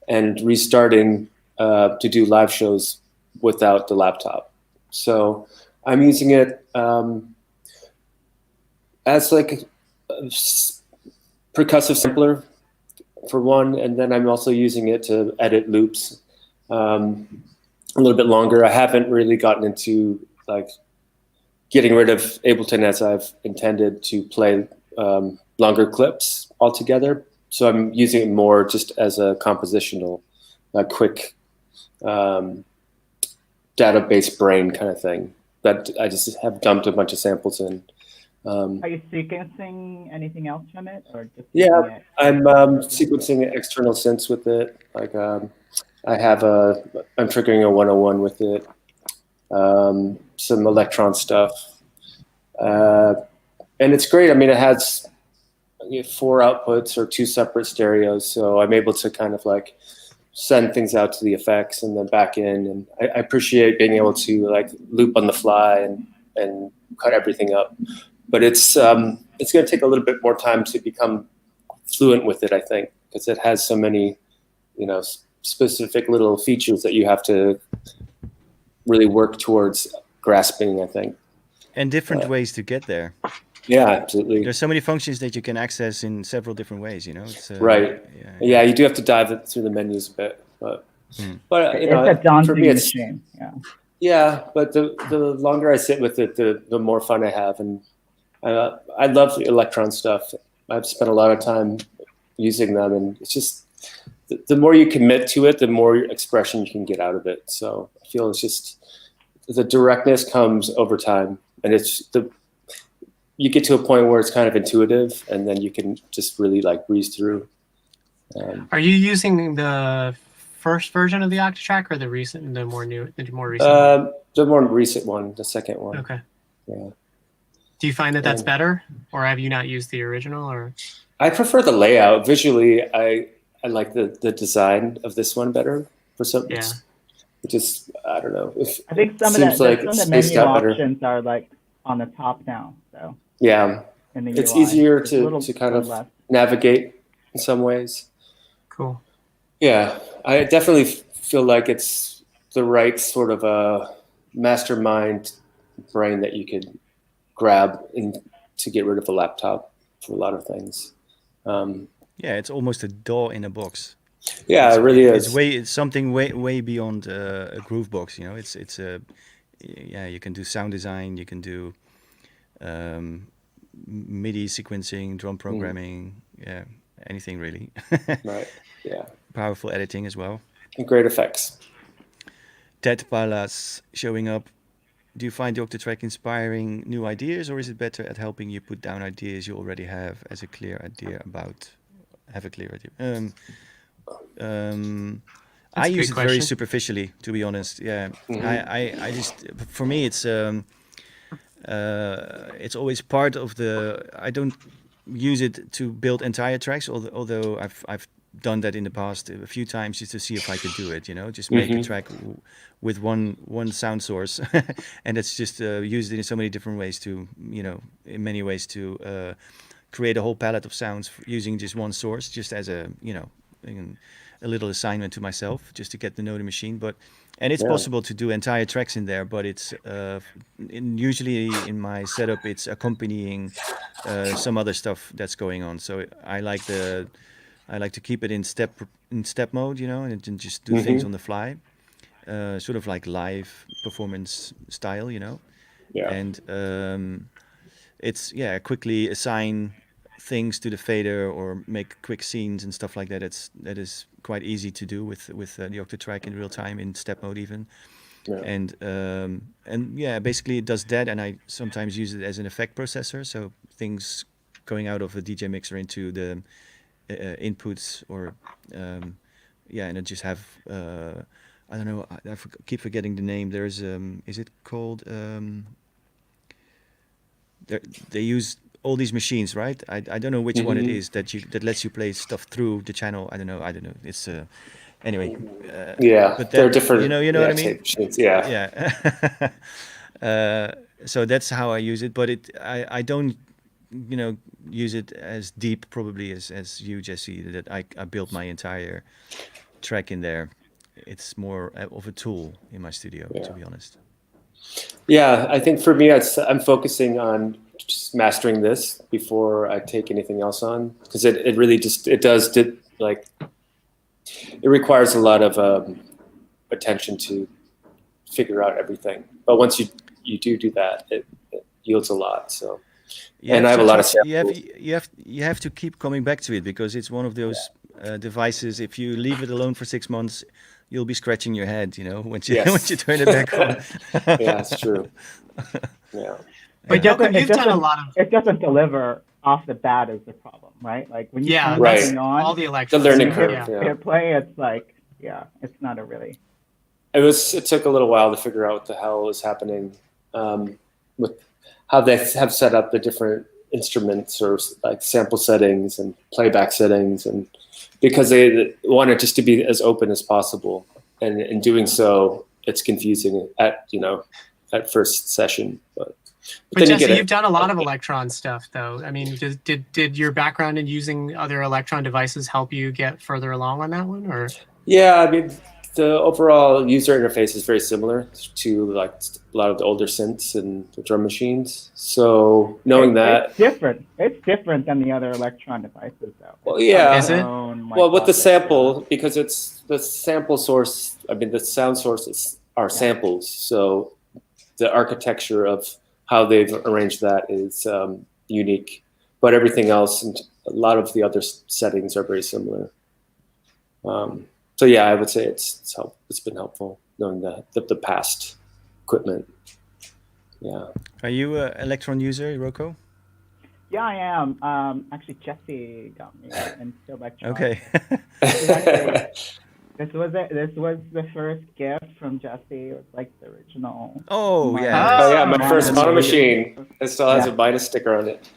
and restarting to do live shows without the laptop. So I'm using it as like a percussive sampler for one, and then I'm also using it to edit loops a little bit longer. I haven't really gotten into like getting rid of Ableton as I've intended to play longer clips altogether. So I'm using it more just as a compositional, quick database brain kind of thing that I just have dumped a bunch of samples in. Are you sequencing anything else from it, or just? Yeah, I'm sequencing external synths with it. Like I'm triggering a 101 with it. Some Electron stuff, and it's great. I mean, it has 4 outputs or 2 separate stereos, so I'm able to kind of like send things out to the effects and then back in. And I appreciate being able to like loop on the fly and cut everything up. But it's going to take a little bit more time to become fluent with it, I think, because it has so many, specific little features that you have to really work towards grasping, I think. And different ways to get there. Yeah, absolutely. There's so many functions that you can access in several different ways, It's, right. Yeah, you do have to dive through the menus a bit, but it's a daunting machine. Yeah, but the longer I sit with it, the more fun I have, and I love the Electron stuff. I've spent a lot of time using them, and it's just the more you commit to it, the more expression you can get out of it. So I feel it's just the directness comes over time, and you get to a point where it's kind of intuitive, and then you can just really like breeze through. Are you using the first version of the Octatrack or the more recent one? The more recent one, the second one. Okay. Yeah. Do you find that that's And better, or have you not used the original? Or I prefer the layout. Visually, I like the design of this one better for some. yeah, It just, I don't know. I think It seems like some of it's the spaced menu out better. options are like on the top now, so Yeah, in the it's UI. easier It's a to kind of less. navigate in some ways. cool. Yeah, I definitely feel like it's the right sort of a mastermind brain that you could grab to get rid of a laptop for a lot of things. Yeah, it's almost a DAW in a box. Yeah, It's it really it's is. it's something way beyond a groove box. You know, it's a yeah. You can do sound design. You can do um, MIDI sequencing, drum programming. Yeah, anything really. Right. Yeah. Powerful editing as well. And great effects. Ted Palas showing up. Do you find the Octatrack inspiring new ideas, or is it better at helping you put down ideas you already have as a clear idea about? Have a clear idea. I That's a use good it very question. superficially, to be honest. Yeah, Mhm. I just for me it's always part of the. I don't use it to build entire tracks, although I've done that in the past a few times just to see if I could do it. You know, just make a track with one sound source, and it's just used in so many different ways to in many ways to create a whole palette of sounds using just one source, just as a a little assignment to myself, just to get to know the machine. And it's Yeah. possible to do entire tracks in there, but it's usually in my setup it's accompanying some other stuff that's going on. So I like to keep it in step mode, and then just do things on the fly, sort of like live performance style, Yeah. and it's quickly assign things to the fader or make quick scenes and stuff like that. That is quite easy to do with the Octatrack in real time in step mode even. Yeah. And yeah, basically it does that, and I sometimes use it as an effect processor, so things going out of a DJ mixer into the inputs, or and I just have I don't know, I keep forgetting the name. There's is it called they use all these machines, right? I don't know which one it is that lets you play stuff through the channel. I don't know. It's anyway. Yeah. But They're that different. you know what I mean? Tape machines. Yeah. Yeah. So that's how I use it, but I don't use it as deep probably as you, Jesse, that I built my entire track in there. It's more of a tool in my studio, to be honest. Yeah, I think for me, I'm focusing on just mastering this before I take anything else on, because it really just it requires a lot of attention to figure out everything. But once you do that, it yields a lot. So, and I have a lot of samples. You have to keep coming back to it, because it's one of those devices. If you leave it alone for 6 months, you'll be scratching your head, once you Yes. once you turn it back on. Yeah, it's true. Yeah. But Yoko, you've done a lot of It doesn't deliver off the bat is the problem, right? Like when you turn right. something on, all the electrons. The learning you curve. hit play, it's like, it's not a really. It took a little while to figure out what the hell was happening with how they have set up the different instruments or like sample settings and playback settings, and because they want it just to be as open as possible, and in doing so, it's confusing at first session. But then Jesse, you've done a lot of Electron stuff, though. I mean, did your background in using other Electron devices help you get further along on that one, or? Yeah, I mean, the overall user interface is very similar to like a lot of the older synths and the drum machines. So knowing that, it's different than the other Electron devices, though. Well, yeah. Is it? Well, with the sample, because it's the sample source. I mean, the sound sources are samples, so the architecture of how they've arranged that is unique. But everything else and a lot of the other settings are very similar. So yeah, I would say it's been helpful knowing the past equipment. Yeah. Are you an Electron user, Hiroko? Yeah, I am. Actually, Jesse got me into Electron. Okay. This was the first gift from Jesse. It was like the original. Oh Midas. yeah. Oh yeah, my Oh, first that's mono sweet. machine. It still has Yeah. a Midas sticker on it.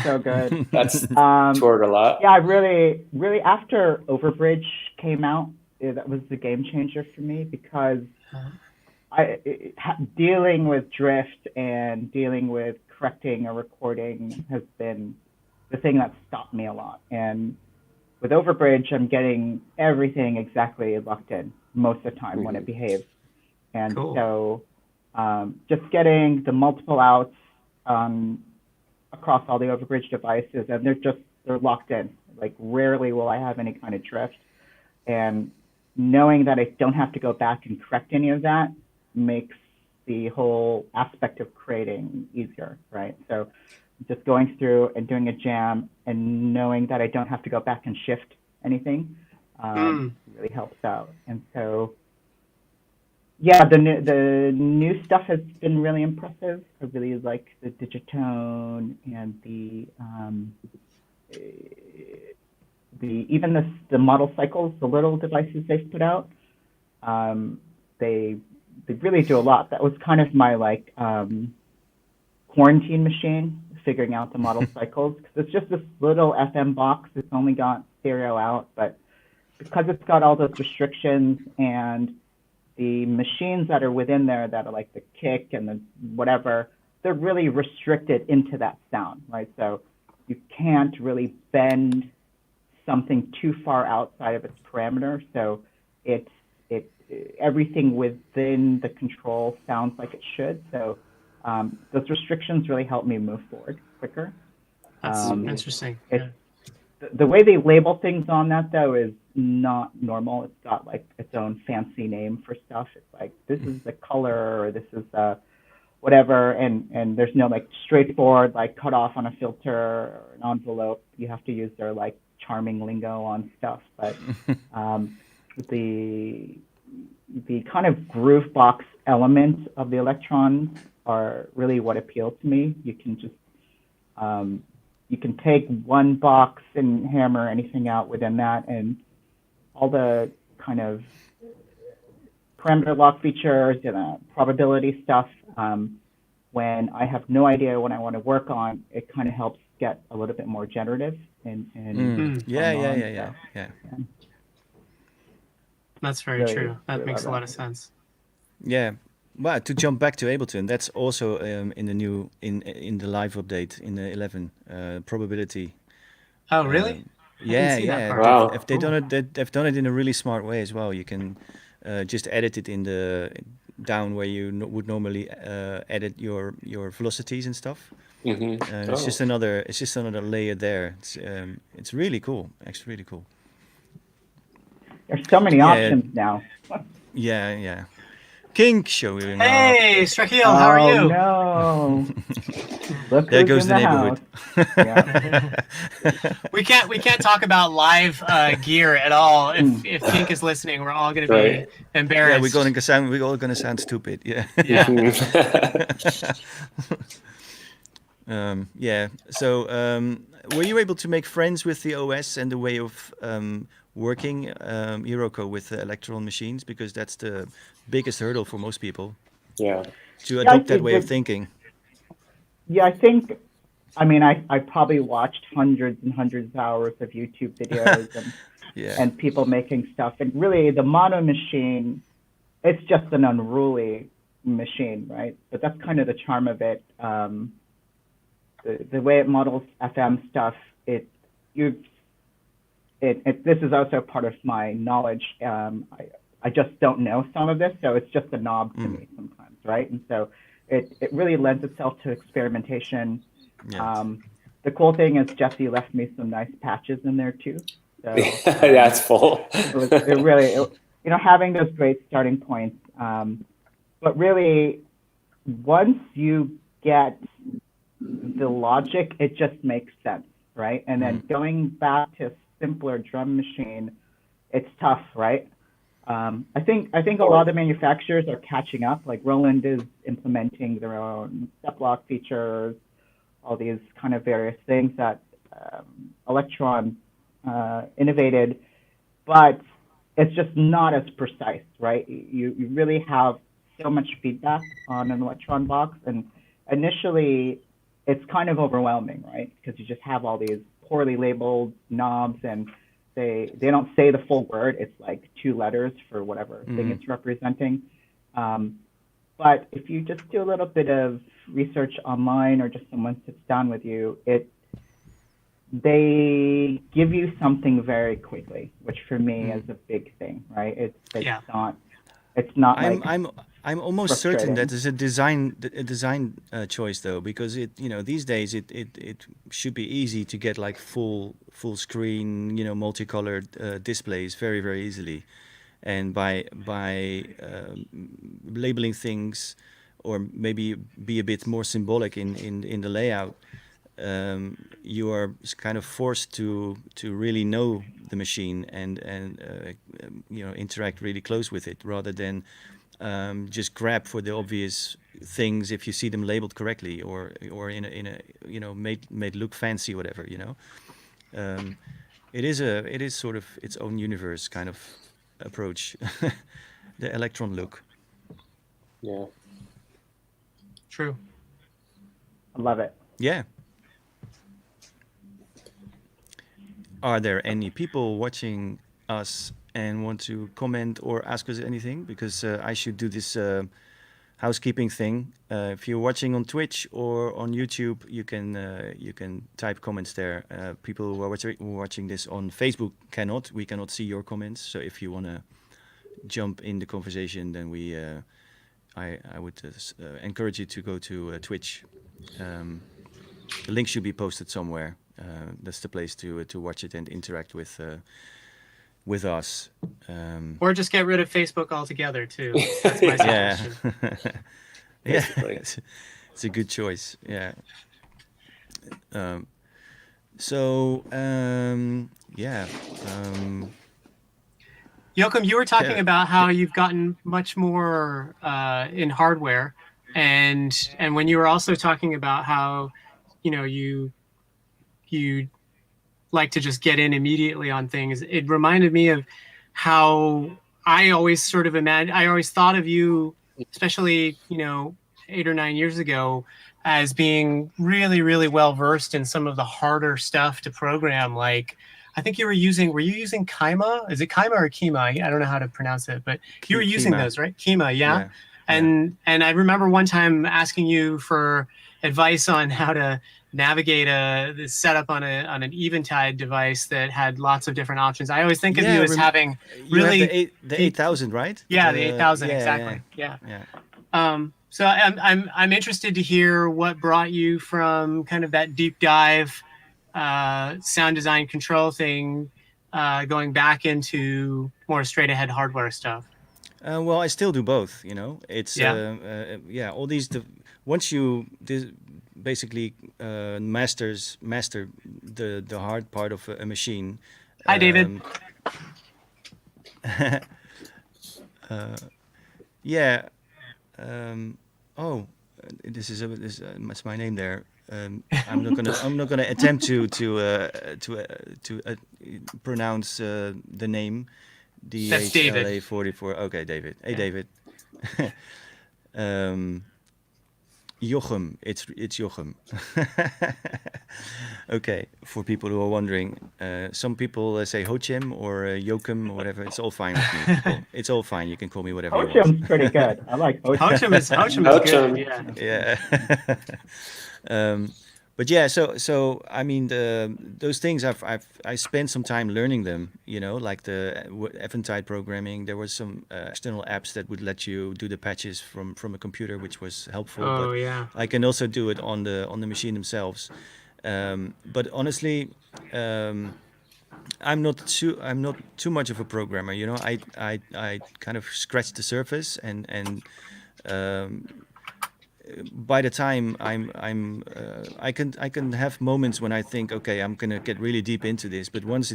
So good. That's Um, toured a lot. yeah, really after Overbridge came out, that was the game changer for me because dealing with drift and dealing with correcting a recording has been the thing that stopped me a lot. And with Overbridge, I'm getting everything exactly locked in most of the time when it behaves. And Cool. so just getting the multiple outs across all the Overbridge devices, and they're locked in. Like rarely will I have any kind of drift. And knowing that I don't have to go back and correct any of that makes the whole aspect of creating easier, right? So just going through and doing a jam and knowing that I don't have to go back and shift anything really helps out. And so, yeah, the new stuff has been really impressive. I really like the Digitone and the even the model cycles, the little devices they've put out. They really do a lot. That was kind of my like quarantine machine, figuring out the model cycles, because it's just this little FM box. It's only got stereo out, but because it's got all those restrictions and the machines that are within there that are like the kick and the whatever, they're really restricted into that sound, right? So you can't really bend something too far outside of its parameter. So everything within the control sounds like it should. So those restrictions really help me move forward quicker. That's interesting. Yeah. The way they label things on that though is not normal. It's got like its own fancy name for stuff. It's like this is the color or this is whatever, and there's no like straightforward like cut off on a filter or an envelope. You have to use their like charming lingo on stuff. But the kind of groove box elements of the Electron are really what appeal to me. You can just you can take one box and hammer anything out within that, and all the kind of parameter lock features and probability stuff. When I have no idea what I want to work on, it kind of helps get a little bit more generative and Yeah. That's very Really- true. That really makes a love lot that. of sense. Yeah. But to jump back to Ableton, that's also in the new in the live update in the 11 probability. Oh, really? Yeah, see that yeah. part. Wow. If they done it, they've done it in a really smart way as well. You can just edit it in the down where you would normally edit your velocities and stuff. It's just another layer there. It's really cool. Actually, really cool. There's so many Yeah. options now. Yeah. Kink show you now. Hey, Strakil, how are you? No. Look There who's goes in the neighborhood. house. Yeah. We can't talk about live gear at all. If Kink is listening, we're all going to be Right. embarrassed. Yeah, we're all gonna sound stupid. Yeah. Yeah. Yeah. So, were you able to make friends with the OS and the way of working, Hiroko, with Electron machines? Because that's the biggest hurdle for most people Yeah. to adopt that think way of that- thinking. Yeah, I mean, I probably watched hundreds and hundreds of hours of YouTube videos and, Yeah. and people making stuff. And really, the mono machine, it's just an unruly machine, right? But that's kind of the charm of it. The way it models FM stuff, this is also part of my knowledge. I just don't know some of this, so it's just a knob to me sometimes, right? And so it really lends itself to experimentation. Yeah. The cool thing is Jesse left me some nice patches in there too. So That's full. it really, having those great starting points. But really, once you get the logic, it just makes sense, right? And then going back to simpler drum machine, it's tough, right? I think a lot of manufacturers are catching up. Like Roland is implementing their own step lock features, all these kind of various things that Electron innovated. But it's just not as precise, right? You really have so much feedback on an Electron box, and initially it's kind of overwhelming, right? Because you just have all these poorly labeled knobs, and they don't say the full word. It's like 2 letters for whatever thing it's representing. But if you just do a little bit of research online, or just someone sits down with you, they give you something very quickly, which for me is a big thing, right? It's not like I'm almost certain that it's a design choice though, because these days it should be easy to get like full screen, multicolored displays very, very easily, and by labeling things, or maybe be a bit more symbolic in the layout, you are kind of forced to really know the machine and interact really close with it, rather than just grab for the obvious things if you see them labeled correctly, or in a made look fancy, whatever. It is sort of its own universe kind of approach. The Electron look. Yeah. True. I love it. Yeah. Are there any people watching us and want to comment or ask us anything? Because I should do this housekeeping thing. If you're watching on Twitch or on YouTube, you can type comments there. People who are watching this on Facebook cannot. We cannot see your comments. So if you want to jump in the conversation, then I would encourage you to go to Twitch. The link should be posted somewhere. That's the place to watch it and interact with us. Or just get rid of Facebook altogether too. That's my suggestion. Yeah, it's a good choice. Yeah. Joachim, you were talking about how you've gotten much more in hardware, and when you were also talking about how you like to just get in immediately on things, it reminded me of how I always thought of you, especially 8 or 9 years ago, as being really, really well versed in some of the harder stuff to program. Like, I think were you using Kima? Is it Kima or Kima? I don't know how to pronounce it, but you were using Kima. those, right? Kima, yeah. And I remember one time asking you for advice on how to navigate this setup on an Eventide device that had lots of different options. I always think of you as having really the 8000, right? Yeah, the 8000, exactly. Yeah. So I'm interested to hear what brought you from kind of that deep dive sound design control thing, going back into more straight ahead hardware stuff. Well, I still do both. It's all these. Once you basically master the hard part of a machine. Hi, David. That's my name there. I'm not gonna attempt to pronounce the name. That's David. DHLA44. Okay, David. Hey, David. Joachim. It's Joachim. Okay, for people who are wondering, some people say Hochim or Joachim or whatever. It's all fine with me. People. It's all fine. You can call me whatever you want. Hochim's pretty good. I like Hochim. Hochim is good. Yeah. But yeah, so I mean, those things I spent some time learning them. Like the Eventide programming. There was some external apps that would let you do the patches from a computer, which was helpful. Oh, but yeah. I can also do it on the machine themselves. But honestly, I'm not too much of a programmer. I kind of scratch the surface and. By the time I can have moments when I think, okay, I'm gonna get really deep into this. But once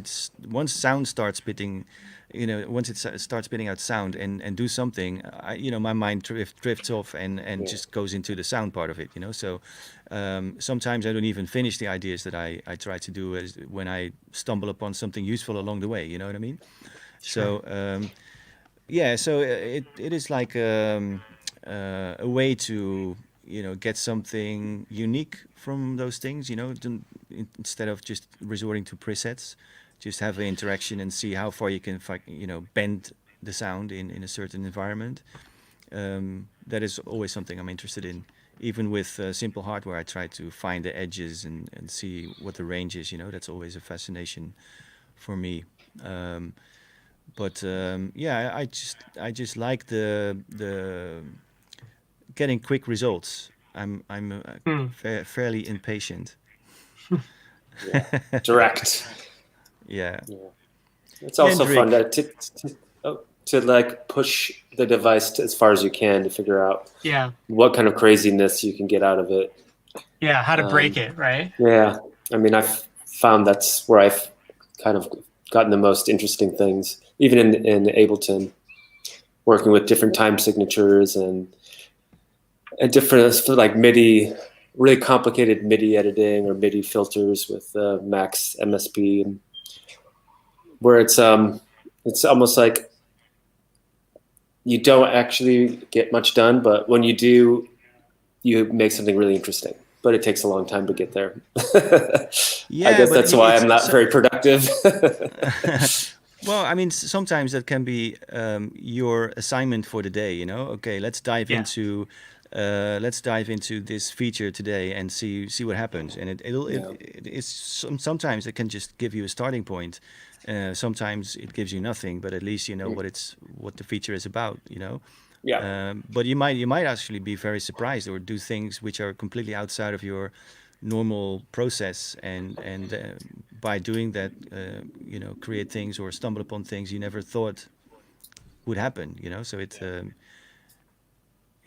sound starts spitting, once it starts spitting out sound and do something, my mind drifts off and just goes into the sound part of it. So sometimes I don't even finish the ideas that I try to do when I stumble upon something useful along the way. You know what I mean? So yeah, so it is like a way to get something unique from those things. Instead of just resorting to presets, just have an interaction and see how far you can bend the sound in a certain environment. That is always something I'm interested in. Even with simple hardware, I try to find the edges and see what the range is. That's always a fascination for me. But yeah, I just like the getting quick results. I'm fairly impatient. Direct. Yeah. It's also Hendrik. fun to like push the device as far as you can to figure out what kind of craziness you can get out of it. Yeah, how to break it, right? Yeah, I mean, I've found that's where I've kind of gotten the most interesting things, even in Ableton, working with different time signatures and different like MIDI, really complicated MIDI editing or MIDI filters with Max MSP, and where it's almost like you don't actually get much done, but when you do, you make something really interesting. But it takes a long time to get there. Yeah, I guess but that's why I'm not very productive. Well, I mean, sometimes that can be your assignment for the day. Okay, let's dive into this feature today and see what happens. And sometimes it can just give you a starting point. Sometimes it gives you nothing, but at least you know what the feature is about. Yeah. But you might actually be very surprised or do things which are completely outside of your normal process, and by doing that, create things or stumble upon things you never thought would happen. So it,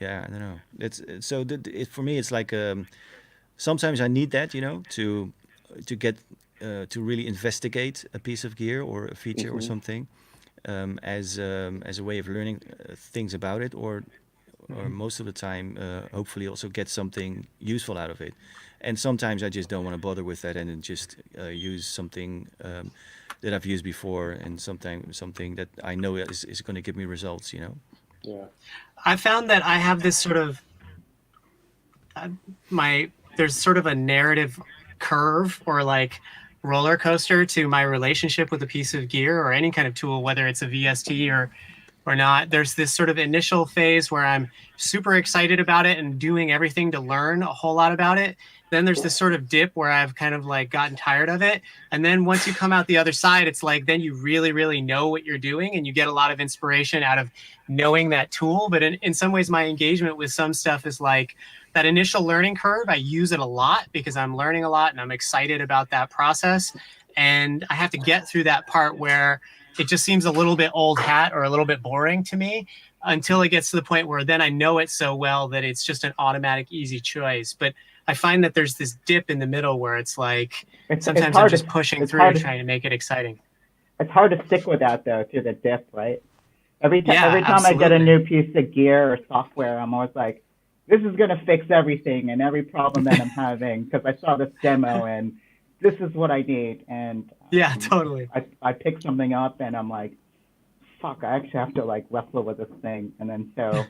yeah, I don't know. For me, it's like sometimes I need that, to get to really investigate a piece of gear or a feature or something, as a way of learning things about it, or most of the time, hopefully also get something useful out of it. And sometimes I just don't want to bother with that and then just use something that I've used before, and something that I know is going to give me results. Yeah. I found that I have this sort of there's sort of a narrative curve or like roller coaster to my relationship with a piece of gear or any kind of tool, whether it's a VST or not. There's this sort of initial phase where I'm super excited about it and doing everything to learn a whole lot about it. Then there's this sort of dip where I've kind of like gotten tired of it. And then once you come out the other side, it's like, then you really, really know what you're doing and you get a lot of inspiration out of knowing that tool. But in some ways, my engagement with some stuff is like that initial learning curve. I use it a lot because I'm learning a lot and I'm excited about that process. And I have to get through that part where it just seems a little bit old hat or a little bit boring to me, until it gets to the point where then I know it so well that it's just an automatic, easy choice. But I find that there's this dip in the middle where it's like sometimes I'm just pushing through trying to make it exciting. It's hard to stick with that though, through the dip, right? Every time absolutely. I get a new piece of gear or software, I'm always like, this is going to fix everything and every problem that I'm having because I saw this demo and this is what I need. And yeah, totally. I pick something up and I'm like, fuck, I actually have to like wrestle with this thing. And then so,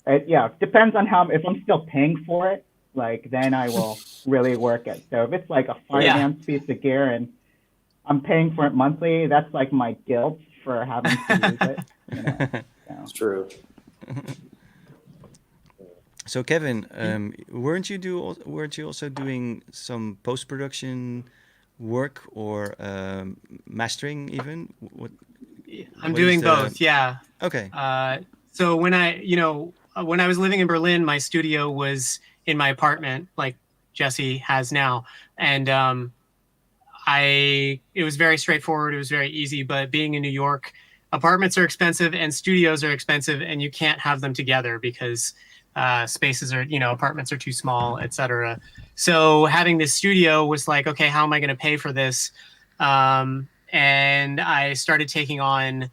it depends on if I'm still paying for it, like then I will really work it. So if it's like a finance piece of gear and I'm paying for it monthly, that's like my guilt for having to use it. So. It's true. So Kevin, weren't you also doing some post-production work or mastering even? I'm doing both. Yeah. Okay. So when I was living in Berlin, my studio was in my apartment, like Jesse has now, and it was very straightforward. It was very easy. But being in New York, apartments are expensive and studios are expensive, and you can't have them together because spaces are, apartments are too small, etc. So having this studio was like, okay, how am I going to pay for this? And I started taking on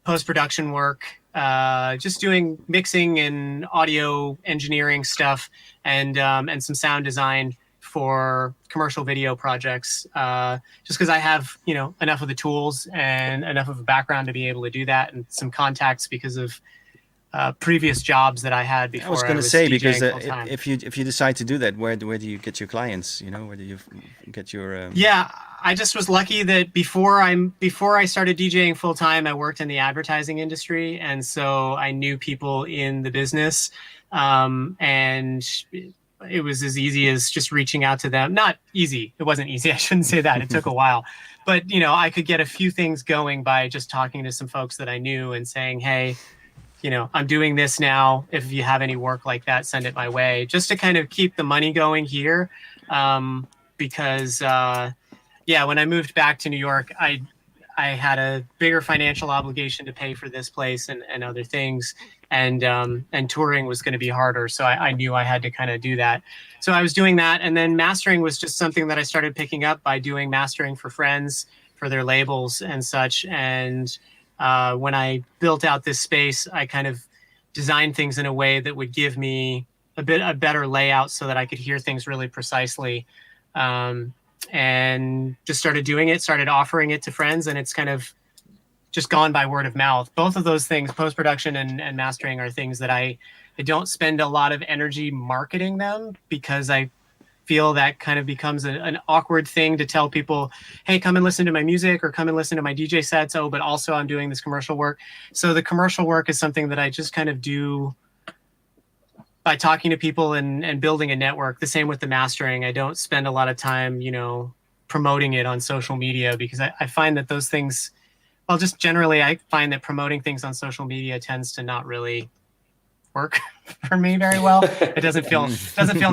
post-production work, just doing mixing and audio engineering stuff and some sound design for commercial video projects, just because I have, you know, enough of the tools and enough of a background to be able to do that, and some contacts because of previous jobs that I had before I was I going to was say, DJing because full-time. if you decide to do that, where do you get your clients? You know, where do you get your? Yeah, I just was lucky that before I started DJing full time, I worked in the advertising industry, and so I knew people in the business, and it was as easy as just reaching out to them. Not easy. It wasn't easy. I shouldn't say that. It took a while, but you know, I could get a few things going by just talking to some folks that I knew and saying, "Hey, you know, I'm doing this now. If you have any work like that, send it my way," just to kind of keep the money going here. Because yeah, when I moved back to New York, I had a bigger financial obligation to pay for this place and other things, and touring was going to be harder. So I knew I had to kind of do that. So I was doing that, and then mastering was just something that I started picking up by doing mastering for friends, for their labels and such. And when I built out this space, I kind of designed things in a way that would give me a better layout so that I could hear things really precisely. And just started doing it, started offering it to friends, and it's kind of just gone by word of mouth. Both of those things, post-production and mastering, are things that I don't spend a lot of energy marketing them, because I feel that kind of becomes an awkward thing to tell people, hey, come and listen to my music, or come and listen to my DJ sets. Oh, but also I'm doing this commercial work. So the commercial work is something that I just kind of do by talking to people and building a network. The same with the mastering. I don't spend a lot of time, you know, promoting it on social media, because I find that those things, well, just generally, I find that promoting things on social media tends to not really work for me very well. It doesn't feel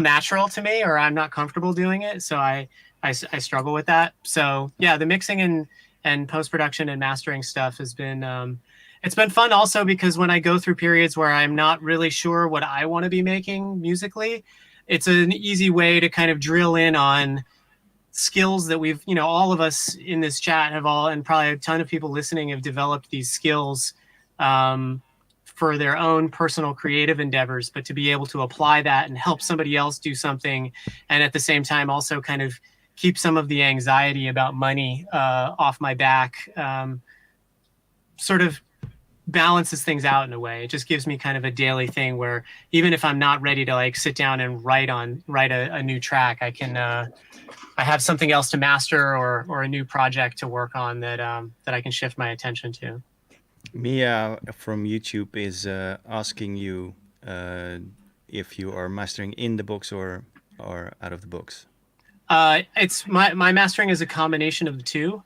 natural to me, or I'm not comfortable doing it. So I struggle with that. So yeah, the mixing and post-production and mastering stuff has been, it's been fun also, because when I go through periods where I'm not really sure what I want to be making musically, it's an easy way to kind of drill in on skills that we've, you know, all of us in this chat have all, and probably a ton of people listening, have developed these skills for their own personal creative endeavors, but to be able to apply that and help somebody else do something, and at the same time also kind of keep some of the anxiety about money off my back, sort of balances things out in a way. It just gives me kind of a daily thing where even if I'm not ready to like sit down and write a new track, I can I have something else to master, or a new project to work on that I can shift my attention to. Mia from YouTube is asking you if you are mastering in the box or out of the box. It's my mastering is a combination of the two,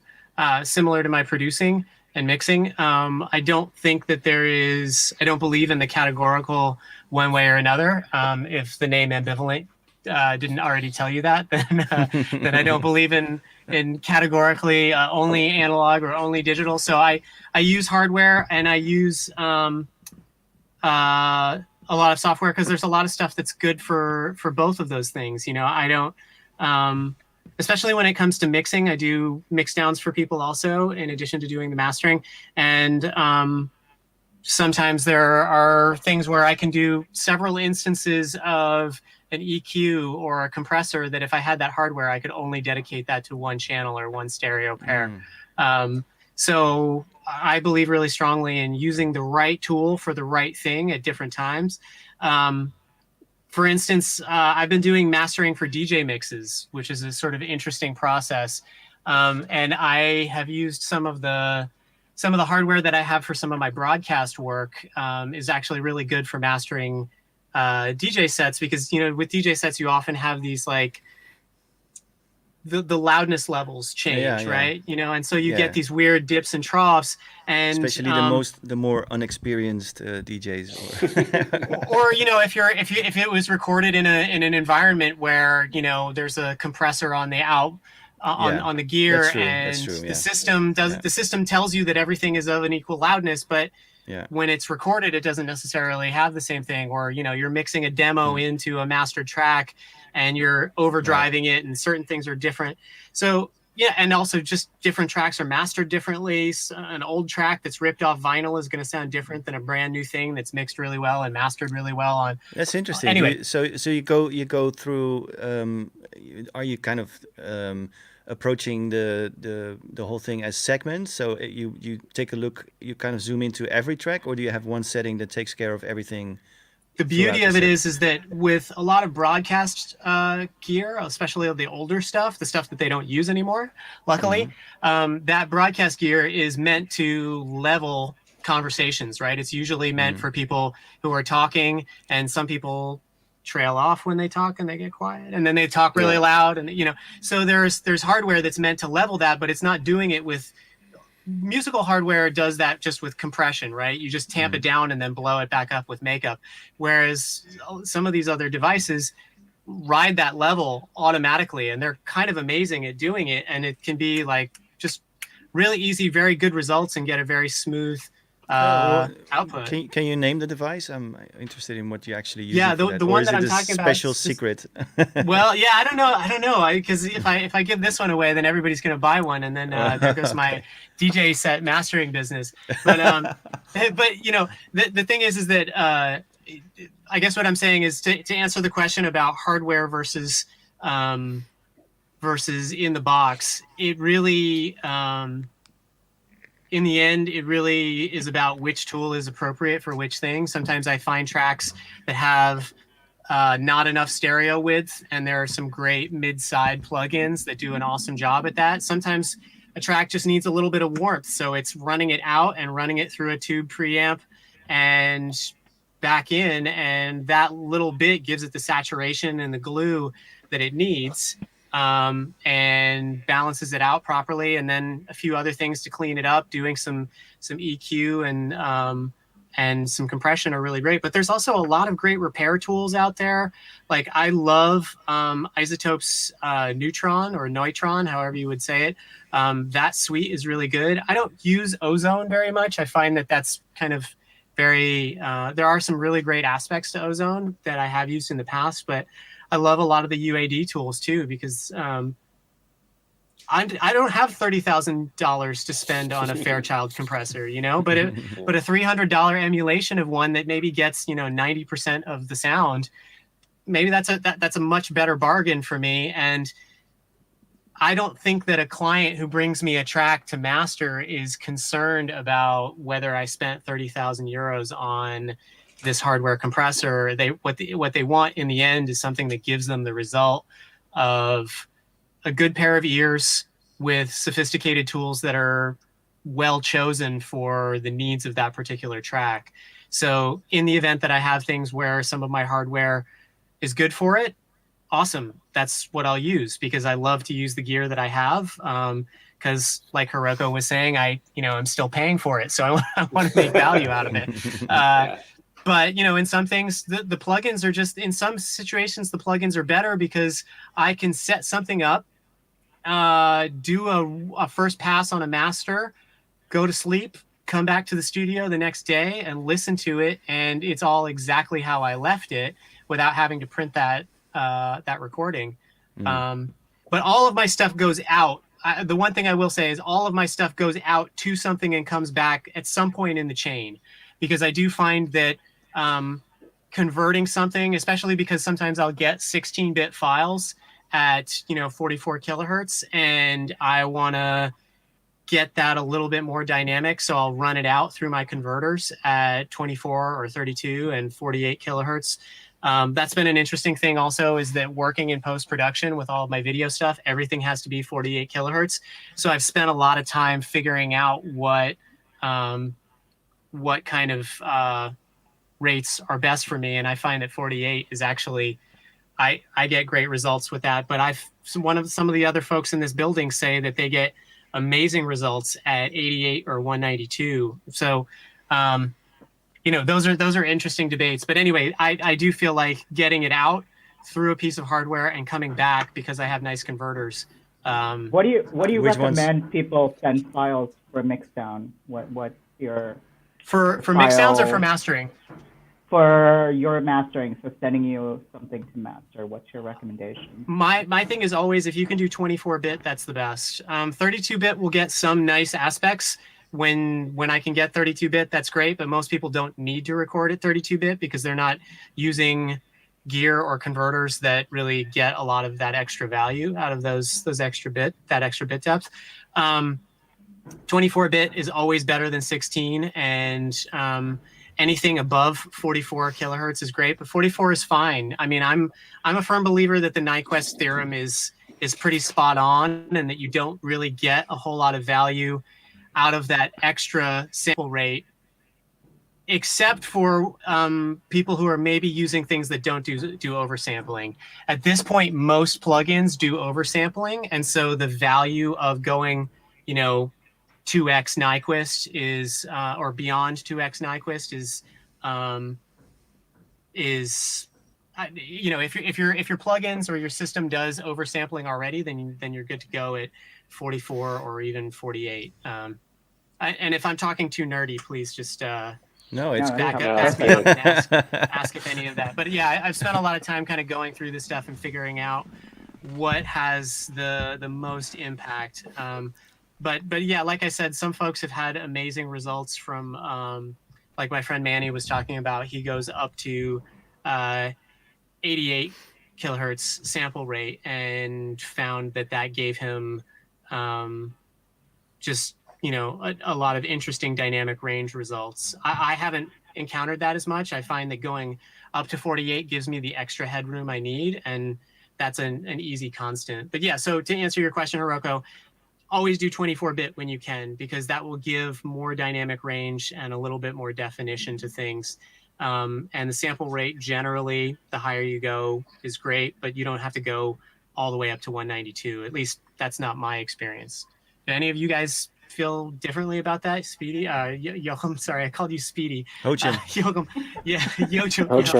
similar to my producing and mixing. I don't think that I don't believe in the categorical one way or another. If the name Ambivalent didn't already tell you that, then I don't believe in categorically only analog or only digital. So I use hardware, and I use a lot of software, because there's a lot of stuff that's good for both of those things. You know, I don't, especially when it comes to mixing, I do mix downs for people also, in addition to doing the mastering. And sometimes there are things where I can do several instances of an EQ or a compressor that if I had that hardware, I could only dedicate that to one channel or one stereo pair. So I believe really strongly in using the right tool for the right thing at different times. For instance, I've been doing mastering for DJ mixes, which is a sort of interesting process. And I have used some of the hardware that I have for some of my broadcast work is actually really good for mastering DJ sets, because, you know, with DJ sets, you often have these like the loudness levels change, right? You know, and so you get these weird dips and troughs, and especially the more unexperienced DJs, or you know, if it was recorded in an environment where, you know, there's a compressor on the on the gear, and the system tells you that everything is of an equal loudness, but when it's recorded, it doesn't necessarily have the same thing. Or, you know, you're mixing a demo into a mastered track and you're overdriving it, and certain things are different. So yeah, and also just different tracks are mastered differently. So an old track that's ripped off vinyl is going to sound different than a brand new thing that's mixed really well and mastered really well on. That's interesting. Anyway, So you go through are you kind of approaching the whole thing as segments? So you take a look, you kind of zoom into every track, or do you have one setting that takes care of everything? The beauty of it is that with a lot of broadcast gear, especially the older stuff, the stuff that they don't use anymore, luckily, that broadcast gear is meant to level conversations, right? It's usually meant for people who are talking, and some people trail off when they talk and they get quiet, and then they talk really loud, and so there's hardware that's meant to level that, but it's not doing it with musical hardware. Does that just with compression, right? You just tamp it down and then blow it back up with makeup. Whereas some of these other devices ride that level automatically, and they're kind of amazing at doing it. And it can be like just really easy, very good results, and get a very smooth output. Can you name the device? I'm interested in what you actually use. Yeah, the one that I'm talking about. Special secret. Well, yeah, I don't know, because if I give this one away, then everybody's gonna buy one, and then there goes my DJ set mastering business. But the thing is that I guess what I'm saying is to answer the question about hardware versus in the box. It really. In the end, it really is about which tool is appropriate for which thing. Sometimes I find tracks that have not enough stereo width, and there are some great mid-side plugins that do an awesome job at that. Sometimes a track just needs a little bit of warmth, so it's running it out and running it through a tube preamp and back in, and that little bit gives it the saturation and the glue that it needs. And balances it out properly, and then a few other things to clean it up. Doing some EQ and some compression are really great. But there's also a lot of great repair tools out there. Like I love Isotope's Neutron or Neutron, however you would say it. That suite is really good. I don't use Ozone very much. I find that that's kind of very. There are some really great aspects to Ozone that I have used in the past, but I love a lot of the UAD tools too, because I don't have $30,000 to spend on a Fairchild compressor, but a $300 emulation of one that maybe gets 90% of the sound, maybe that's a much better bargain for me. And I don't think that a client who brings me a track to master is concerned about whether I spent 30,000 euros on this hardware compressor. What they want in the end is something that gives them the result of a good pair of ears with sophisticated tools that are well chosen for the needs of that particular track. So in the event that I have things where some of my hardware is good for it, awesome. That's what I'll use, because I love to use the gear that I have. Because like Hiroko was saying, I'm still paying for it, so I want to make value out of it. But, in some things, the plugins are just, in some situations, the plugins are better because I can set something up, do a first pass on a master, go to sleep, come back to the studio the next day and listen to it. And it's all exactly how I left it without having to print that recording. But all of my stuff goes out. The one thing I will say is all of my stuff goes out to something and comes back at some point in the chain, because I do find that converting something, especially because sometimes I'll get 16-bit files at 44 kilohertz, and I want to get that a little bit more dynamic, so I'll run it out through my converters at 24 or 32 and 48 kilohertz. That's been an interesting thing also, is that working in post-production with all of my video stuff, everything has to be 48 kilohertz. So I've spent a lot of time figuring out what kind of rates are best for me, and I find that 48 is actually, I get great results with that. But some of the other folks in this building say that they get amazing results at 88 or 192. So those are interesting debates. But anyway, I do feel like getting it out through a piece of hardware and coming back, because I have nice converters. What do you recommend people send files for mixdown? What's your for mixdowns or for mastering? For your mastering, so sending you something to master, what's your recommendation? My thing is always, if you can do 24-bit, that's the best. 32-bit will get some nice aspects. When I can get 32-bit, that's great, but most people don't need to record at 32-bit because they're not using gear or converters that really get a lot of that extra value out of that extra bit depth. 24-bit is always better than 16, and anything above 44 kilohertz is great, but 44 is fine. I mean, I'm a firm believer that the Nyquist theorem is pretty spot on, and that you don't really get a whole lot of value out of that extra sample rate, except for people who are maybe using things that don't do oversampling. At this point, most plugins do oversampling, and so the value of going, 2x Nyquist is, or beyond 2x Nyquist is, if your plugins or your system does oversampling already, then you're good to go at 44 or even 48. And if I'm talking too nerdy, please just No, it's back cool. up, back me up and ask if any of that. But yeah, I've spent a lot of time kind of going through this stuff and figuring out what has the most impact. But yeah, like I said, some folks have had amazing results from, like my friend Manny was talking about. He goes up to 88 kilohertz sample rate and found that gave him just a lot of interesting dynamic range results. I haven't encountered that as much. I find that going up to 48 gives me the extra headroom I need, and that's an easy constant. But yeah, so to answer your question, Hiroko, always do 24-bit when you can, because that will give more dynamic range and a little bit more definition to things. And the sample rate, generally, the higher you go is great, but you don't have to go all the way up to 192. At least that's not my experience. Do any of you guys feel differently about that? Speedy? Joachim, sorry, I called you Speedy. Joachim. Joachim. Yeah, Joachim. What's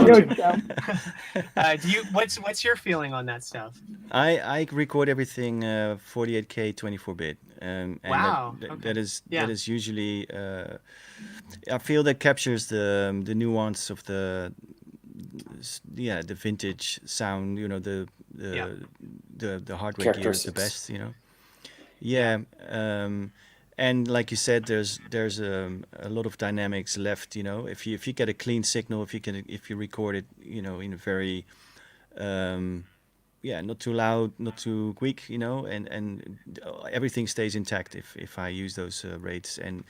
your feeling on that stuff? I record everything 48K 24-bit. And wow. That is usually I feel that captures the nuance of the vintage sound, the hardware gear is the best, and like you said, there's a lot of dynamics left. If you get a clean signal, if you record it, in a very not too loud, not too quick, and everything stays intact if I use those rates, and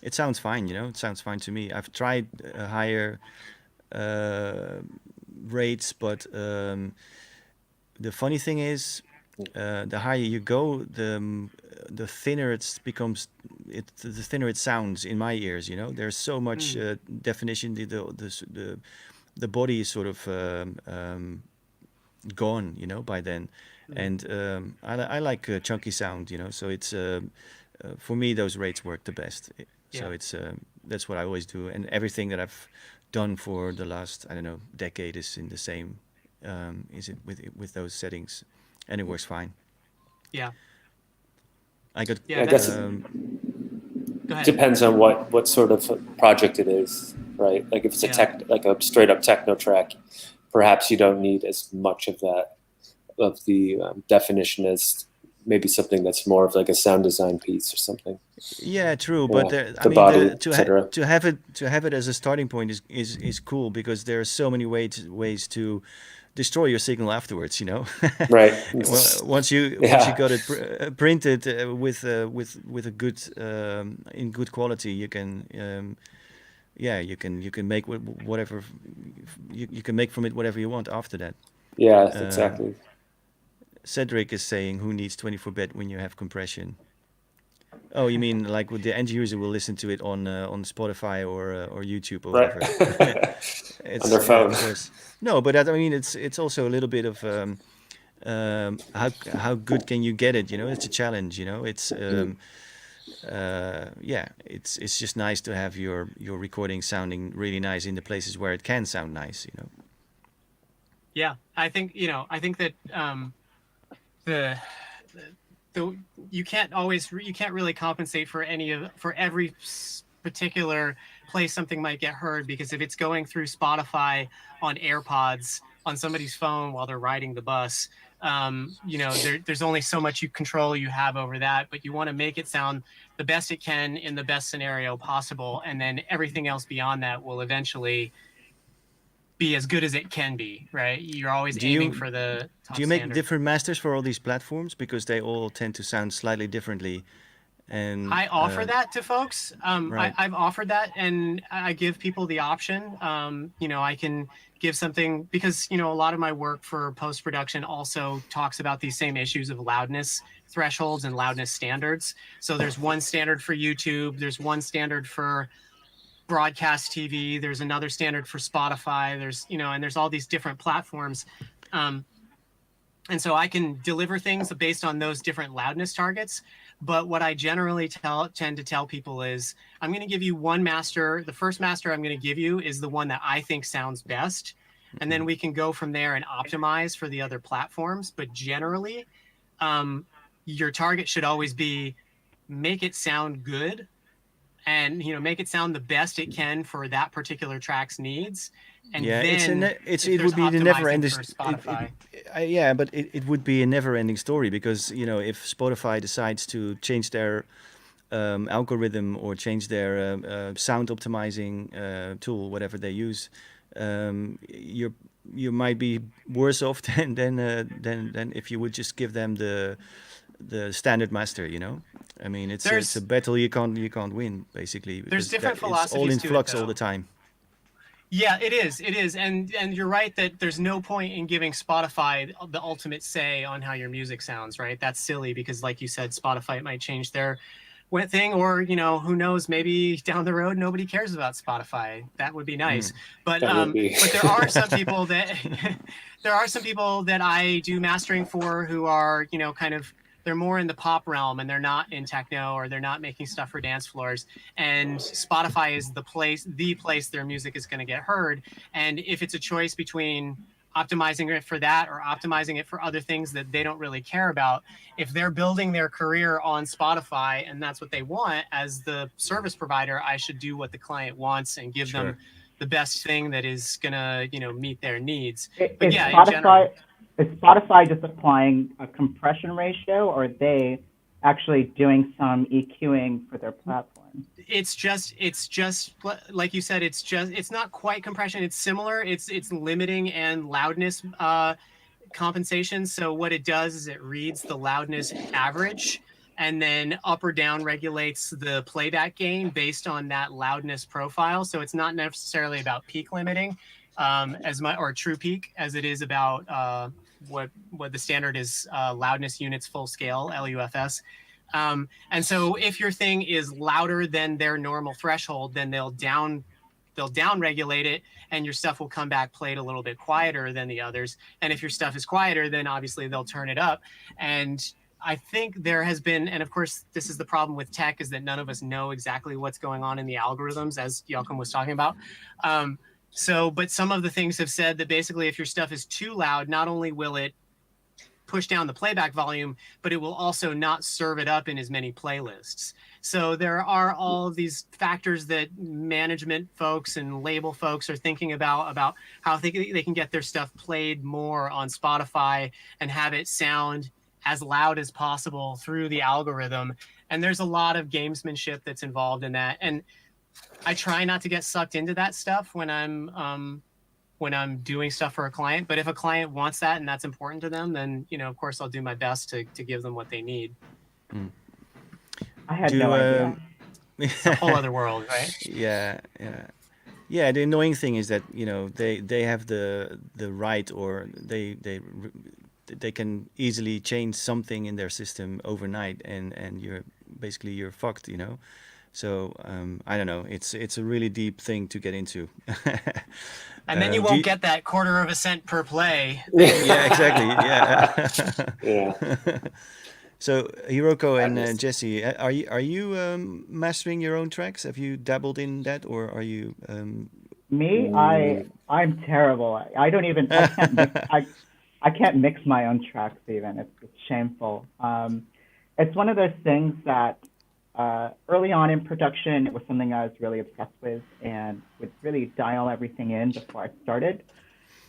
it sounds fine. It sounds fine to me. I've tried higher rates, but the funny thing is, the higher you go, the thinner it becomes. The thinner it sounds in my ears. There's so much definition. The body is sort of gone. By then, and I like chunky sound. So it's for me those rates work the best. So it's that's what I always do, and everything that I've done for the last decade is in the same. Is it with those settings? And it works fine. Yeah. I guess it depends on what sort of project it is, right? Like if it's like a straight up techno track, perhaps you don't need as much of the definition as maybe something that's more of like a sound design piece or something. Yeah, true. But to have it as a starting point is cool, because there are so many ways to destroy your signal afterwards, Right. Once you got it printed with a good in good quality, you can you can make whatever you can make from it whatever you want after that. Yeah, exactly. Cedric is saying, who needs 24-bit when you have compression? Oh, you mean like with the end user will listen to it on Spotify or YouTube or whatever? It's on their phone. No, but it's also a little bit of how good can you get it? It's a challenge. It's it's just nice to have your recording sounding really nice in the places where it can sound nice. Yeah, I think that you can't really compensate for every particular place something might get heard, because if it's going through Spotify on AirPods on somebody's phone while they're riding the bus, there's only so much control you have over that, but you want to make it sound the best it can in the best scenario possible, and then everything else beyond that will eventually be as good as it can be, right? You're always Do aiming you for the top do you make standard. different masters for all these platforms because they all tend to sound slightly differently? And I offer that to folks. right, I've offered that, and I give people the option. I can give something because a lot of my work for post production also talks about these same issues of loudness thresholds and loudness standards. So there's one standard for YouTube. There's one standard for broadcast TV. There's another standard for Spotify. And there's all these different platforms. And so I can deliver things based on those different loudness targets. But what I generally tend to tell people is, I'm going to give you one master. The first master I'm going to give you is the one that I think sounds best. And then we can go from there and optimize for the other platforms. But generally, your target should always be make it sound good and make it sound the best it can for that particular track's needs. And yeah, then it would be the never-ending. for Spotify. Yeah, but it would be a never-ending story because if Spotify decides to change their algorithm or change their sound optimizing tool, whatever they use, you might be worse off than if you would just give them the standard master. I mean, it's a battle you can't win basically. There's Because different it's philosophies all in to it, flux all though. the time. Yeah, it is, and you're right that there's no point in giving Spotify the ultimate say on how your music sounds, right? That's silly because, like you said, Spotify might change their thing, or who knows? Maybe down the road nobody cares about Spotify. That would be nice, but That would be. but there are some people that I do mastering for who are kind of. They're more in the pop realm and they're not in techno or they're not making stuff for dance floors. And Spotify is the place their music is going to get heard. And if it's a choice between optimizing it for that or optimizing it for other things that they don't really care about, if they're building their career on Spotify and that's what they want, as the service provider, I should do what the client wants and give them the best thing that is going to, meet their needs. But yeah, in general. Is Spotify just applying a compression ratio, or are they actually doing some EQing for their platform? It's just like you said. It's not quite compression. It's similar. It's limiting and loudness compensation. So what it does is it reads the loudness average and then up or down regulates the playback gain based on that loudness profile. So it's not necessarily about peak limiting as much or true peak as it is about what the standard is, loudness units full scale, LUFS. And so if your thing is louder than their normal threshold, then they'll down regulate it and your stuff will come back played a little bit quieter than the others. And if your stuff is quieter, then obviously they'll turn it up. And I think there has been, and of course, this is the problem with tech, is that none of us know exactly what's going on in the algorithms, as Joachim was talking about. But some of the things have said that basically if your stuff is too loud, not only will it push down the playback volume, but it will also not serve it up in as many playlists. So there are all of these factors that management folks and label folks are thinking about how they can get their stuff played more on Spotify and have it sound as loud as possible through the algorithm. And there's a lot of gamesmanship that's involved in that. And I try not to get sucked into that stuff when I'm doing stuff for a client. But if a client wants that and that's important to them, then of course I'll do my best to give them what they need. I had no idea. It's a whole other world, right? Yeah. The annoying thing is that they have the right, or they can easily change something in their system overnight, and you're fucked. So I don't know. It's a really deep thing to get into. And then you won't get that quarter of a cent per play. Yeah, exactly. Yeah. Yeah. So Hiroko and Jesse, are you mastering your own tracks? Have you dabbled in that, or are you? Me, I'm terrible. I don't even. I can't mix my own tracks even. It's shameful. It's one of those things that. Early on in production, it was something I was really obsessed with and would really dial everything in before I started.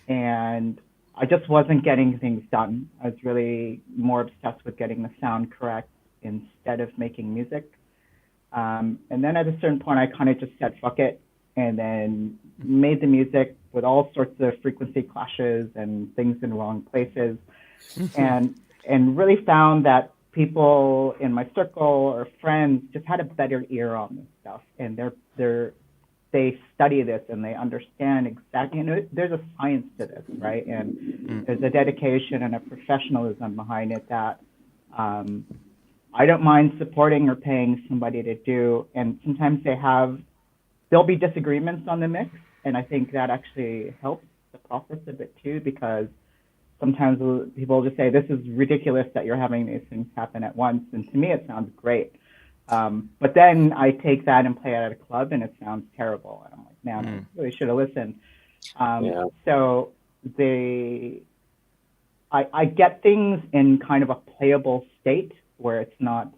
And I just wasn't getting things done. I was really more obsessed with getting the sound correct instead of making music. And then at a certain point, I kind of just said, fuck it, and then made the music with all sorts of frequency clashes and things in wrong places, and really found that people in my circle or friends just had a better ear on this stuff, and they study this and they understand exactly. There's a science to this, right? And there's a dedication and a professionalism behind it that I don't mind supporting or paying somebody to do. And sometimes there'll be disagreements on the mix, and I think that actually helps the process a bit too, because sometimes people just say, this is ridiculous that you're having these things happen at once. And to me, it sounds great. But then I take that and play it at a club and it sounds terrible. And I'm like, man, I really should have listened. So I get things in kind of a playable state where it's not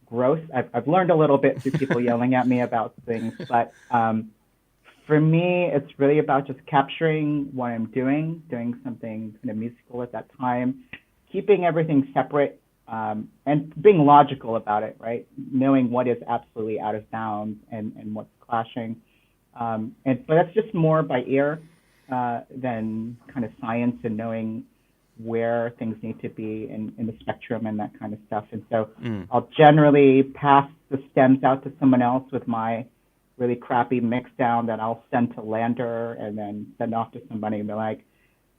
gross. I've learned a little bit through people yelling at me about things, but for me, it's really about just capturing what I'm doing something kind of musical at that time, keeping everything separate, and being logical about it, right? Knowing what is absolutely out of bounds and what's clashing. But that's just more by ear than kind of science and knowing where things need to be in the spectrum and that kind of stuff. And so I'll generally pass the stems out to someone else with my really crappy mix down that I'll send to Lander and then send off to somebody and be like,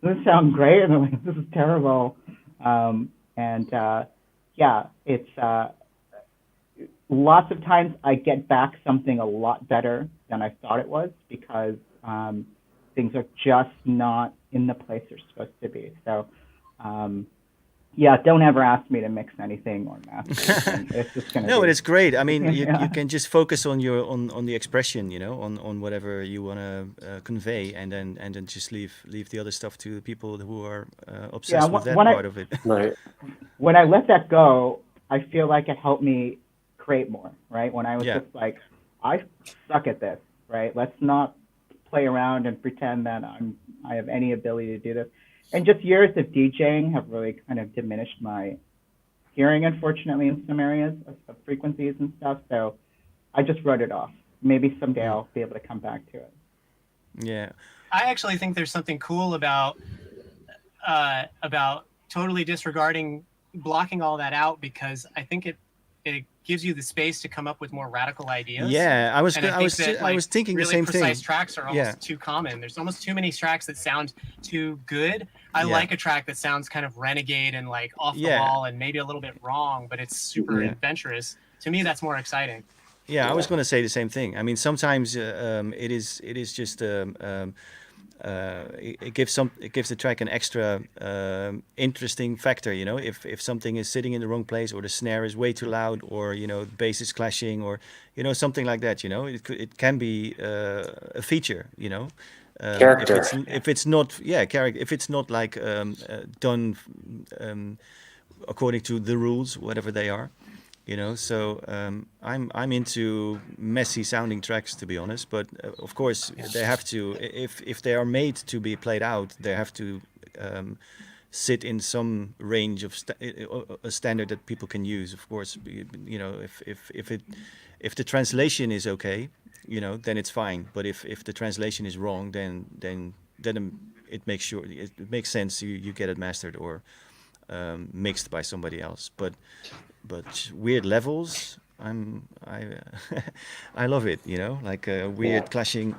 does this sound great? And they're like, this is terrible. It's lots of times I get back something a lot better than I thought it was, because things are just not in the place they're supposed to be. So don't ever ask me to mix anything or master. It's just gonna but it's great. I mean, you can just focus on the expression, on whatever you want to convey, and then just leave the other stuff to the people who are obsessed with that part of it. Right. When I let that go, I feel like it helped me create more. Right. When I was just like, I suck at this. Right. Let's not play around and pretend that I have any ability to do this. And just years of DJing have really kind of diminished my hearing, unfortunately, in some areas of frequencies and stuff. So I just wrote it off. Maybe someday I'll be able to come back to it. Yeah. I actually think there's something cool about totally disregarding, blocking all that out, because I think it gives you the space to come up with more radical ideas. Yeah, I was thinking really the same thing. Really precise tracks are almost too common. There's almost too many tracks that sound too good. I like a track that sounds kind of renegade and like off the wall and maybe a little bit wrong, but it's super adventurous. To me, that's more exciting. Yeah, I was going to say the same thing. I mean, sometimes it is just it gives the track an extra interesting factor. If something is sitting in the wrong place, or the snare is way too loud, or the bass is clashing, or something like that. It can be a feature. Character. If it's not if it's not like done according to the rules, whatever they are. So I'm into messy sounding tracks, to be honest, but of course they have to, if they are made to be played out, they have to sit in some range of a standard that people can use. Of course, if the translation is okay, then it's fine. But if the translation is wrong, then it makes sense you get it mastered or mixed by somebody else. But weird levels, I love it. Like weird clashing.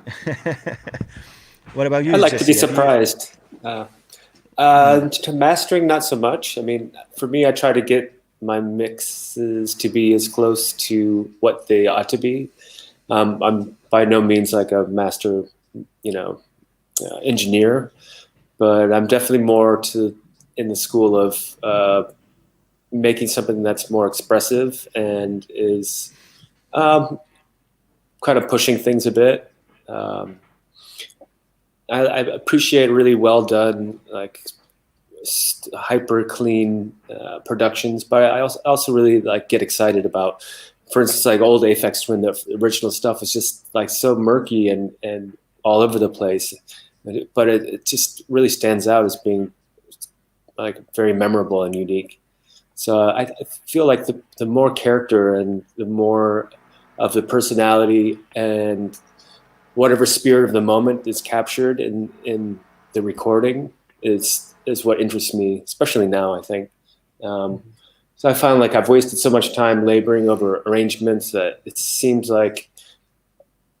What about you? I like Jesse? to be surprised. To mastering, not so much. I mean, for me, I try to get my mixes to be as close to what they ought to be. I'm by no means like a master, engineer, but I'm definitely more in the school of making something that's more expressive and is kind of pushing things a bit. I appreciate really well done, like hyper clean productions, but I also really like get excited about, for instance, like old Aphex Twin. The original stuff is just like so murky and all over the place, but it just really stands out as being like very memorable and unique. So I feel like the more character and the more of the personality and whatever spirit of the moment is captured in the recording is what interests me, especially now, I think. So I found like I've wasted so much time laboring over arrangements that it seems like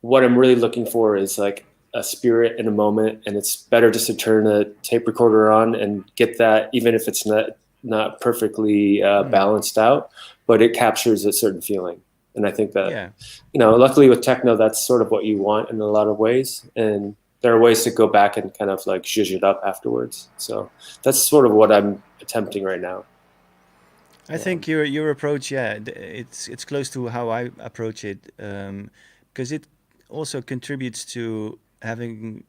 what I'm really looking for is like a spirit in a moment, and it's better just to turn a tape recorder on and get that, even if it's not perfectly balanced out, but it captures a certain feeling. And I think that, luckily with techno, that's sort of what you want in a lot of ways. And there are ways to go back and kind of like zhuzh it up afterwards. So that's sort of what I'm attempting right now. I think your approach, it's close to how I approach it, because it also contributes to having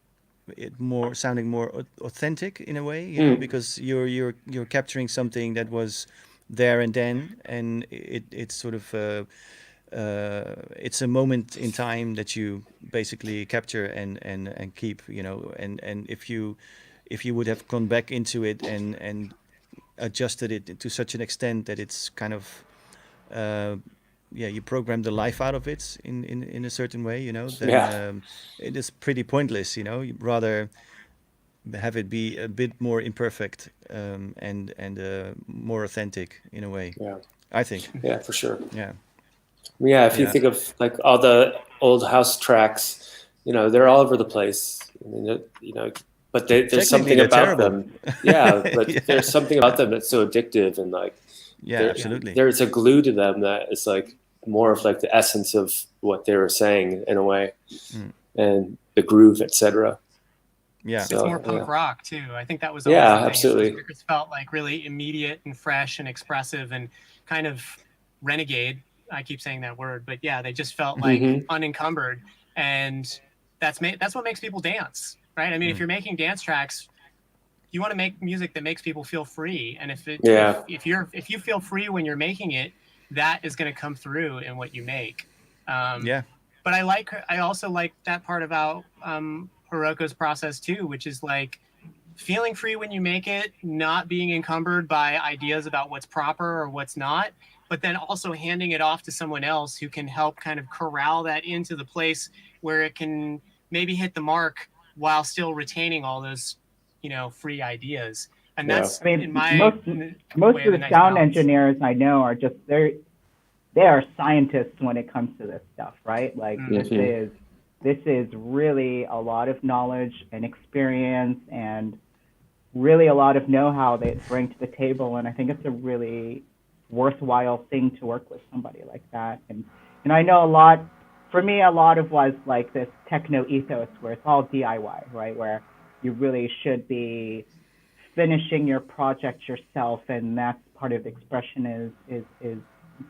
it sounding more authentic in a way, you know, because you're capturing something that was there and then, and it's sort of it's a moment in time that you basically capture and keep, you know, and if you would have gone back into it and adjusted it to such an extent that it's kind of you program the life out of it in a certain way, you know, then it is pretty pointless, you know. You rather have it be a bit more imperfect and more authentic in a way. I think. Yeah, for sure. If you think of like all the old house tracks, you know, they're all over the place. I mean, you know, but there's something about them. But there's something about them that's so addictive, and like, absolutely. There's a glue to them that is like more of like the essence of what they were saying in a way, and the groove, etc. It's more punk rock too. I think that was absolutely. Those records felt like really immediate and fresh and expressive and kind of renegade. I keep saying that word, but they just felt like unencumbered, and that's what makes people dance, right? I mean, if you're making dance tracks, you want to make music that makes people feel free, and if you feel free when you're making it, that is going to come through in what you make. But I also like that part about Hiroko's process too, which is like feeling free when you make it, not being encumbered by ideas about what's proper or what's not, but then also handing it off to someone else who can help kind of corral that into the place where it can maybe hit the mark while still retaining all those, you know, free ideas. And that's, in my most of the sound engineers I know are just they are scientists when it comes to this stuff, right? Like this is really a lot of knowledge and experience and really a lot of know-how they bring to the table, and I think it's a really worthwhile thing to work with somebody like that. And I know for me, a lot of was like this techno ethos where it's all DIY, right? Where you really should be finishing your project yourself, and that's part of the expression is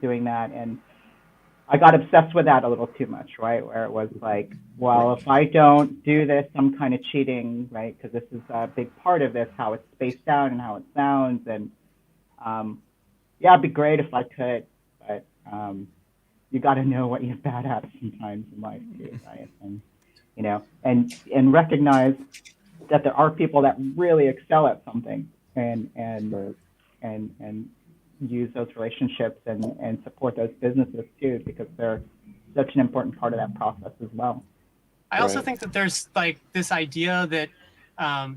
doing that. And I got obsessed with that a little too much, right? Where it was like, well, if I don't do this, I'm kind of cheating, right? Because this is a big part of this, how it's spaced out and how it sounds. And it'd be great if I could, but you got to know what you're bad at sometimes in life too, right? And you know, and recognize that there are people that really excel at something, and use those relationships and support those businesses too, because they're such an important part of that process as well. I also think that there's like this idea that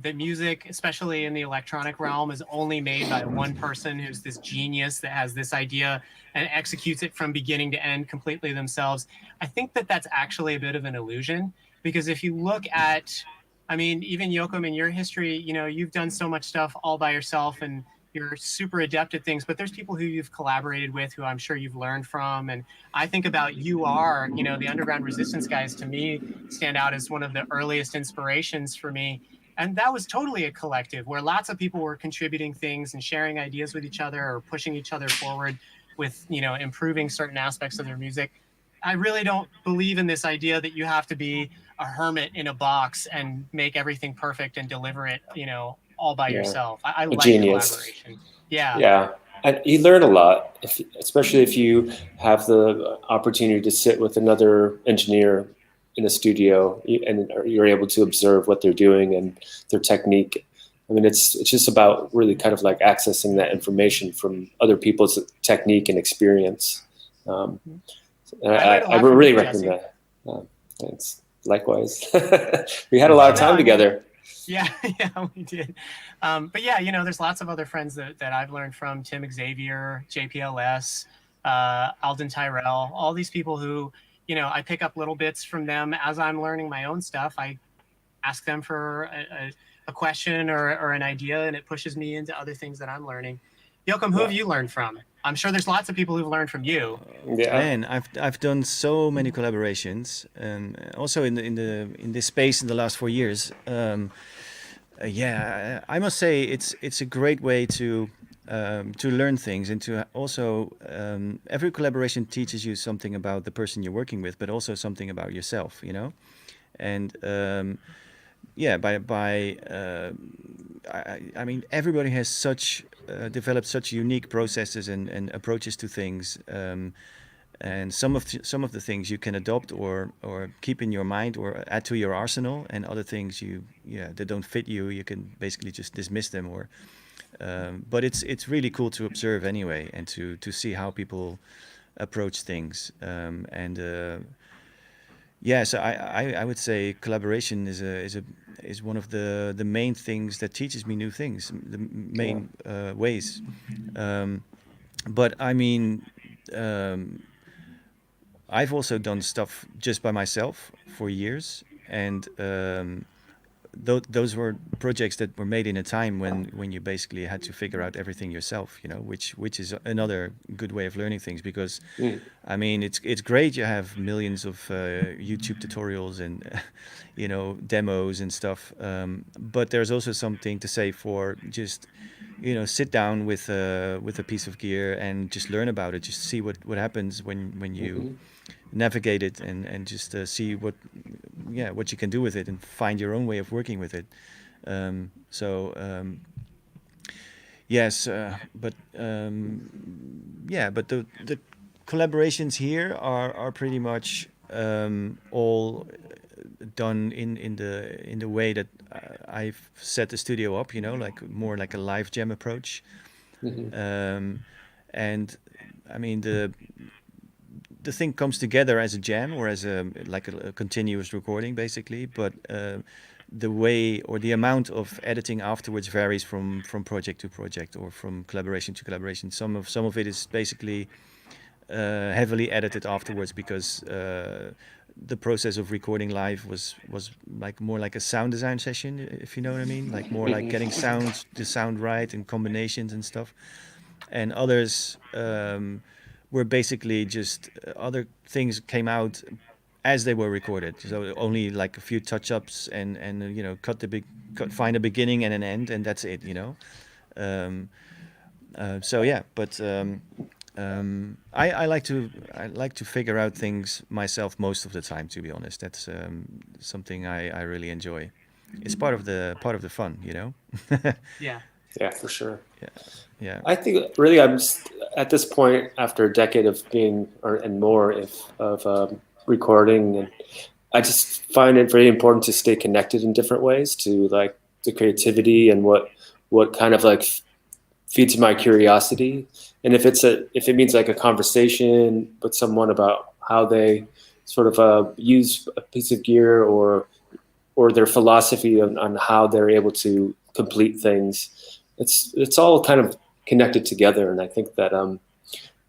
that music, especially in the electronic realm, is only made by one person who's this genius that has this idea and executes it from beginning to end completely themselves. I think that that's actually a bit of an illusion, because if you look at, I mean, even Yoakum, in your history, you know, you've done so much stuff all by yourself and you're super adept at things, but there's people who you've collaborated with who I'm sure you've learned from. And I think about UR, you know, the Underground Resistance guys, to me, stand out as one of the earliest inspirations for me. And that was totally a collective where lots of people were contributing things and sharing ideas with each other or pushing each other forward with, you know, improving certain aspects of their music. I really don't believe in this idea that you have to be a hermit in a box and make everything perfect and deliver it, you know, all by yourself. I like genius. Collaboration. Yeah. Yeah. And you learn a lot, especially if you have the opportunity to sit with another engineer in a studio and you're able to observe what they're doing and their technique. I mean, it's just about really kind of like accessing that information from other people's technique and experience. And I really recommend that. likewise. We had a lot of time together. Yeah, yeah, we did. But yeah, you know, there's lots of other friends that I've learned from: Tim Xavier, JPLS, Alden Tyrell, all these people who, you know, I pick up little bits from them as I'm learning my own stuff. I ask them for a question or an idea, and it pushes me into other things that I'm learning. Yoakum, who have you learned from? I'm sure there's lots of people who've learned from you. Yeah. Man, I've done so many collaborations, also in this space in the last 4 years. Yeah, I must say it's a great way to learn things, and to also every collaboration teaches you something about the person you're working with, but also something about yourself, you know. And yeah, I mean, everybody has developed such unique processes and approaches to things. And some of the things you can adopt or keep in your mind or add to your arsenal, and other things they don't fit you. You can basically just dismiss them, or but it's really cool to observe anyway, and to see how people approach things. Yeah, so I would say collaboration is one of the main things that teaches me new things, the main ways. But I mean. I've also done stuff just by myself for years, and those were projects that were made in a time when you basically had to figure out everything yourself, you know, which is another good way of learning things, because I mean, it's great you have millions of YouTube tutorials and you know, demos and stuff, but there's also something to say for just, you know, sit down with a piece of gear and just learn about it, just see what happens when you navigate it, and just see what you can do with it, and find your own way of working with it. Yes, but the collaborations here are pretty much all done in the way that I've set the studio up, you know, like more like a live jam approach. And I mean, the thing comes together as a jam, or as a continuous recording, basically. But the way or the amount of editing afterwards varies from project to project, or from collaboration to collaboration. Some of it is basically heavily edited afterwards, because the process of recording live was like more like a sound design session, if you know what I mean, like more like getting the sound right, and combinations and stuff. And others were basically just other things came out as they were recorded, so only like a few touch-ups, and you know, find a beginning and an end, and that's it, you know. So yeah, but I like to figure out things myself most of the time, to be honest. That's something I really enjoy. It's part of the fun, you know. Yeah. Yeah, for sure. Yeah. I think really I'm at this point, after a decade of being and more of recording, and I just find it very important to stay connected in different ways to like the creativity and what kind of like feeds my curiosity. And if it means like a conversation with someone about how they sort of use a piece of gear, or their philosophy on how they're able to complete things, it's all kind of connected together. And I think that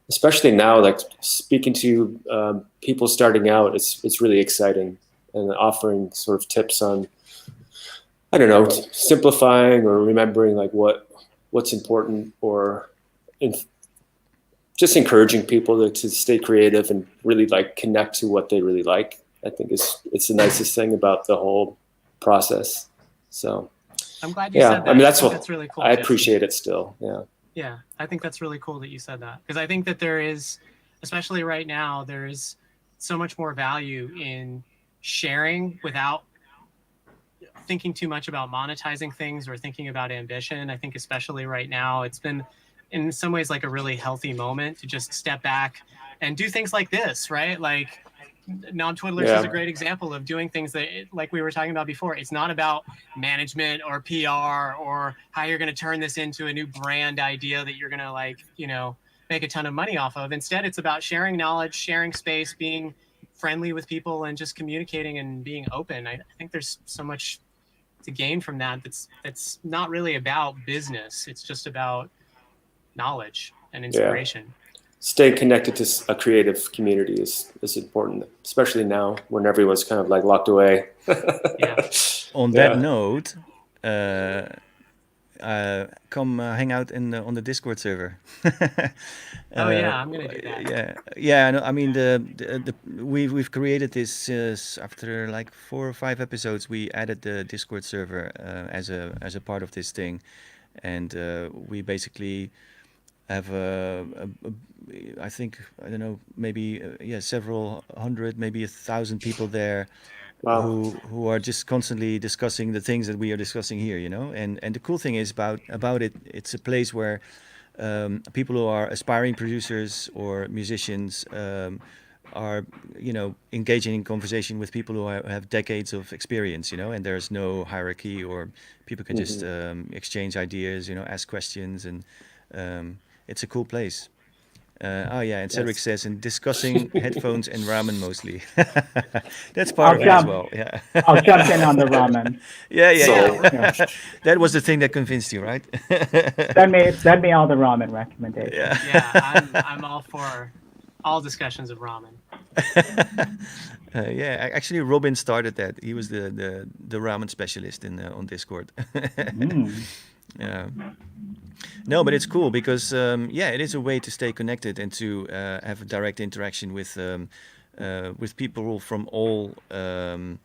especially now, like speaking to people starting out, it's really exciting, and offering sort of tips on, I don't know, simplifying or remembering like what's important, or just encouraging people to stay creative and really like connect to what they really like. I think it's the nicest thing about the whole process. So I'm glad you said that. I mean, that's really cool. I appreciate it still. Yeah, I think that's really cool that you said that, because I think that there is, especially right now, there is so much more value in sharing without thinking too much about monetizing things or thinking about ambition. I think especially right now, it's been in some ways like a really healthy moment to just step back and do things like this, right? Like Non-Twiddlers is a great example of doing things that, like we were talking about before, it's not about management or PR or how you're going to turn this into a new brand idea that you're going to, like, you know, make a ton of money off of. Instead, it's about sharing knowledge, sharing space, being friendly with people and just communicating and being open. I think there's so much to gain from that. That's not really about business. It's just about knowledge and inspiration. Staying connected to a creative community is important, especially now when everyone's kind of like locked away. On that note, come hang out on the Discord server. I'm gonna do that. Yeah. No, I mean, we've created this after like 4 or 5 episodes. We added the Discord server as a part of this thing, and we basically have I think, I don't know, maybe several hundred, maybe 1,000 people there. Wow. Who are just constantly discussing the things that we are discussing here, and the cool thing is about it, it's a place where people who are aspiring producers or musicians are engaging in conversation with people who have decades of experience, and there's no hierarchy, or people can just exchange ideas, ask questions, and it's a cool place. And Cedric says, and discussing headphones and ramen mostly. That's part of it as well. Yeah. I'll jump in on the ramen. Yeah. That was the thing that convinced you, right? Send me all the ramen recommendations. Yeah, I'm all for all discussions of ramen. Actually, Robin started that. He was the ramen specialist on Discord. Yeah. No, but it's cool because it is a way to stay connected and to have a direct interaction with people from all in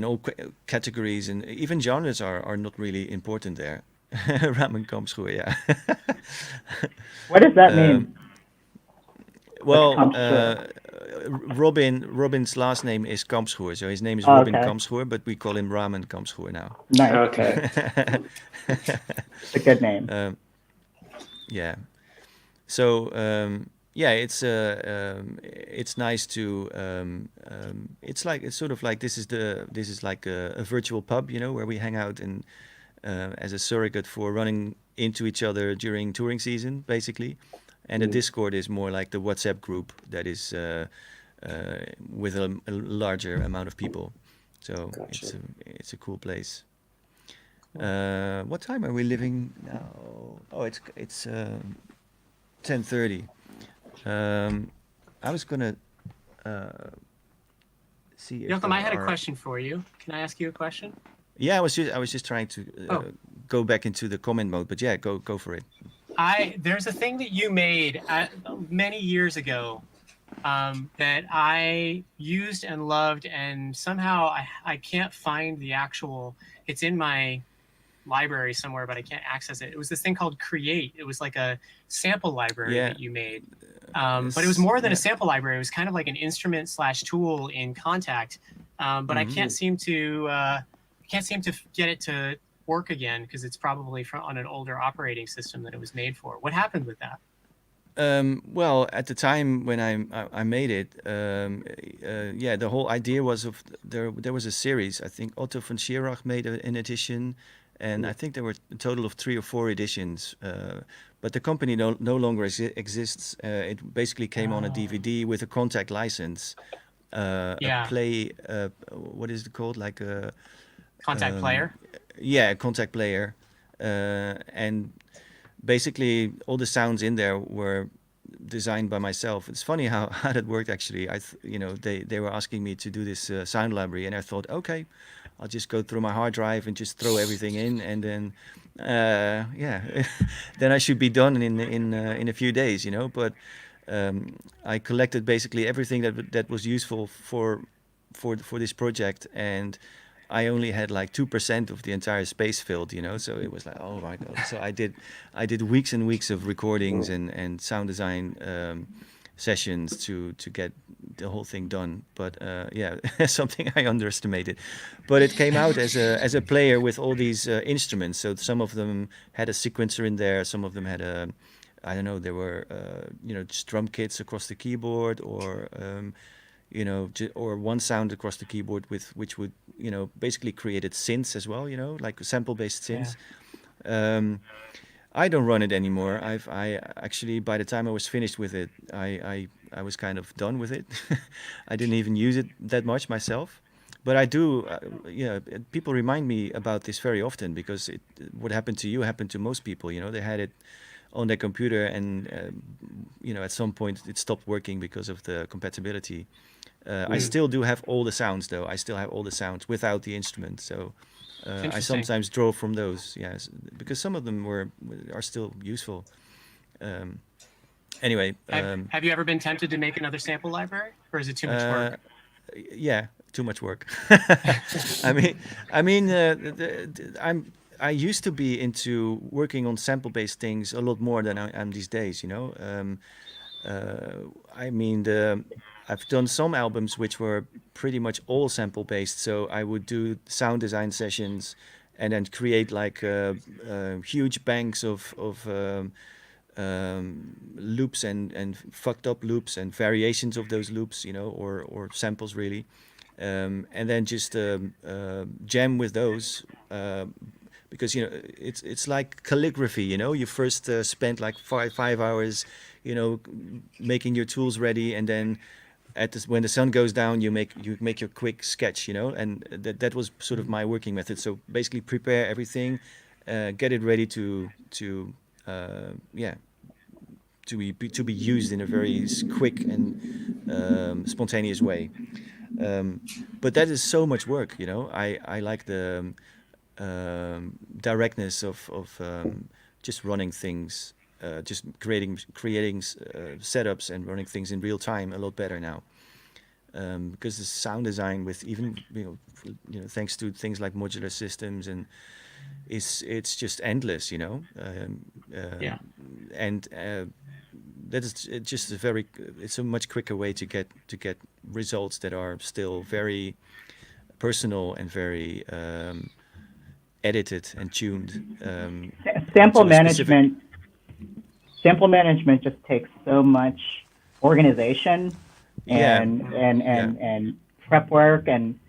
all categories, and even genres are not really important there. Ramen kampschoen, yeah. What does that mean? Well, Robin's last name is Kampschoen, so his name is Robin Kampschoen, but we call him Ramen Kampschoen now. Nice. Okay. It's a good name. Yeah. So it's nice to it's sort of like this is like a virtual pub, where we hang out and as a surrogate for running into each other during touring season, basically. And the Discord is more like the WhatsApp group that is with a larger amount of people. So Gotcha. it's a cool place. What time are we living now? Oh, it's 10:30. I was gonna see. Joachim, I had a question for you. Can I ask you a question? Yeah, I was just trying to go back into the comment mode, but yeah, go for it. There's a thing that you made many years ago that I used and loved, and somehow I can't find the actual. It's in my library somewhere, but I can't access it. It was this thing called Create. It was like a sample library that you made, but it was more than a sample library. It was kind of like an instrument/tool in Contact, but I can't seem to get it to work again because it's probably on an older operating system that it was made for. What happened with that? Well, at the time when I made it, the whole idea was there was a series. I think Otto von Schirach made an edition, and I think there were a total of 3 or 4 editions. But the company no longer exists. It basically came on a DVD with a Contact license. A play. What is it called? Like a Contact player. Yeah, Contact player, and basically all the sounds in there were designed by myself. It's funny how that worked actually. They were asking me to do this sound library, and I thought, okay, I'll just go through my hard drive and just throw everything in, and then then I should be done in a few days, But I collected basically everything that was useful for this project, and I only had like 2% of the entire space filled, so it was like, oh my God. So I did weeks and weeks of recordings and sound design sessions to get the whole thing done. But something I underestimated. But it came out as a player with all these instruments. So some of them had a sequencer in there. Some of them had there were just drum kits across the keyboard, or or one sound across the keyboard which would basically created synths as well, like sample-based synths. I don't run it anymore. I actually, by the time I was finished with it, I I was kind of done with it. I didn't even use it that much myself. But I do, people remind me about this very often because what happened to you happened to most people. They had it on their computer and, at some point it stopped working because of the compatibility. I still do have all the sounds though. I still have all the sounds without the instrument. So I Interesting. sometimes draw from those, yes, because some of them are still useful. Anyway, Have you ever been tempted to make another sample library, or is it too much work? yeah, too much work. I used to be into working on sample-based things a lot more than I am these days. I've done some albums which were pretty much all sample-based. So I would do sound design sessions, and then create like huge banks of loops and fucked up loops and variations of those loops, or samples really. And then just jam with those, because it's like calligraphy. You first spend like five hours, making your tools ready, and then when the sun goes down, you make your quick sketch, and that was sort of my working method. So basically, prepare everything, get it ready to be used in a very quick and spontaneous way. But that is so much work. I like the directness of just running things, just creating setups and running things in real time a lot better now. Because the sound design with even thanks to things like modular systems and it's just endless. Yeah. And that is just it's a much quicker way to get results that are still very personal and very edited and tuned. Sample to a specific- management just takes so much organization Yeah. and prep work, and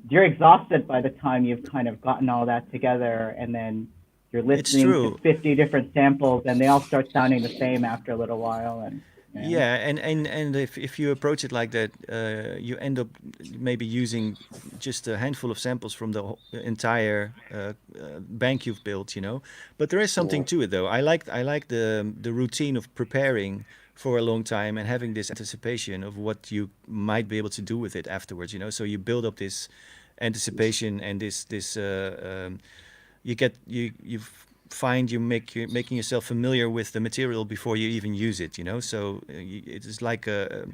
you're exhausted by the time you've kind of gotten all that together, and then you're listening true. to 50 different samples, and they all start sounding the same after a little while. And Yeah, and if you approach it like that, you end up maybe using just a handful of samples from the entire bank you've built, But there is something to it, though. I like the routine of preparing for a long time and having this anticipation of what you might be able to do with it afterwards, So you build up this anticipation and this you find you're making yourself familiar with the material before you even use it, So it is like a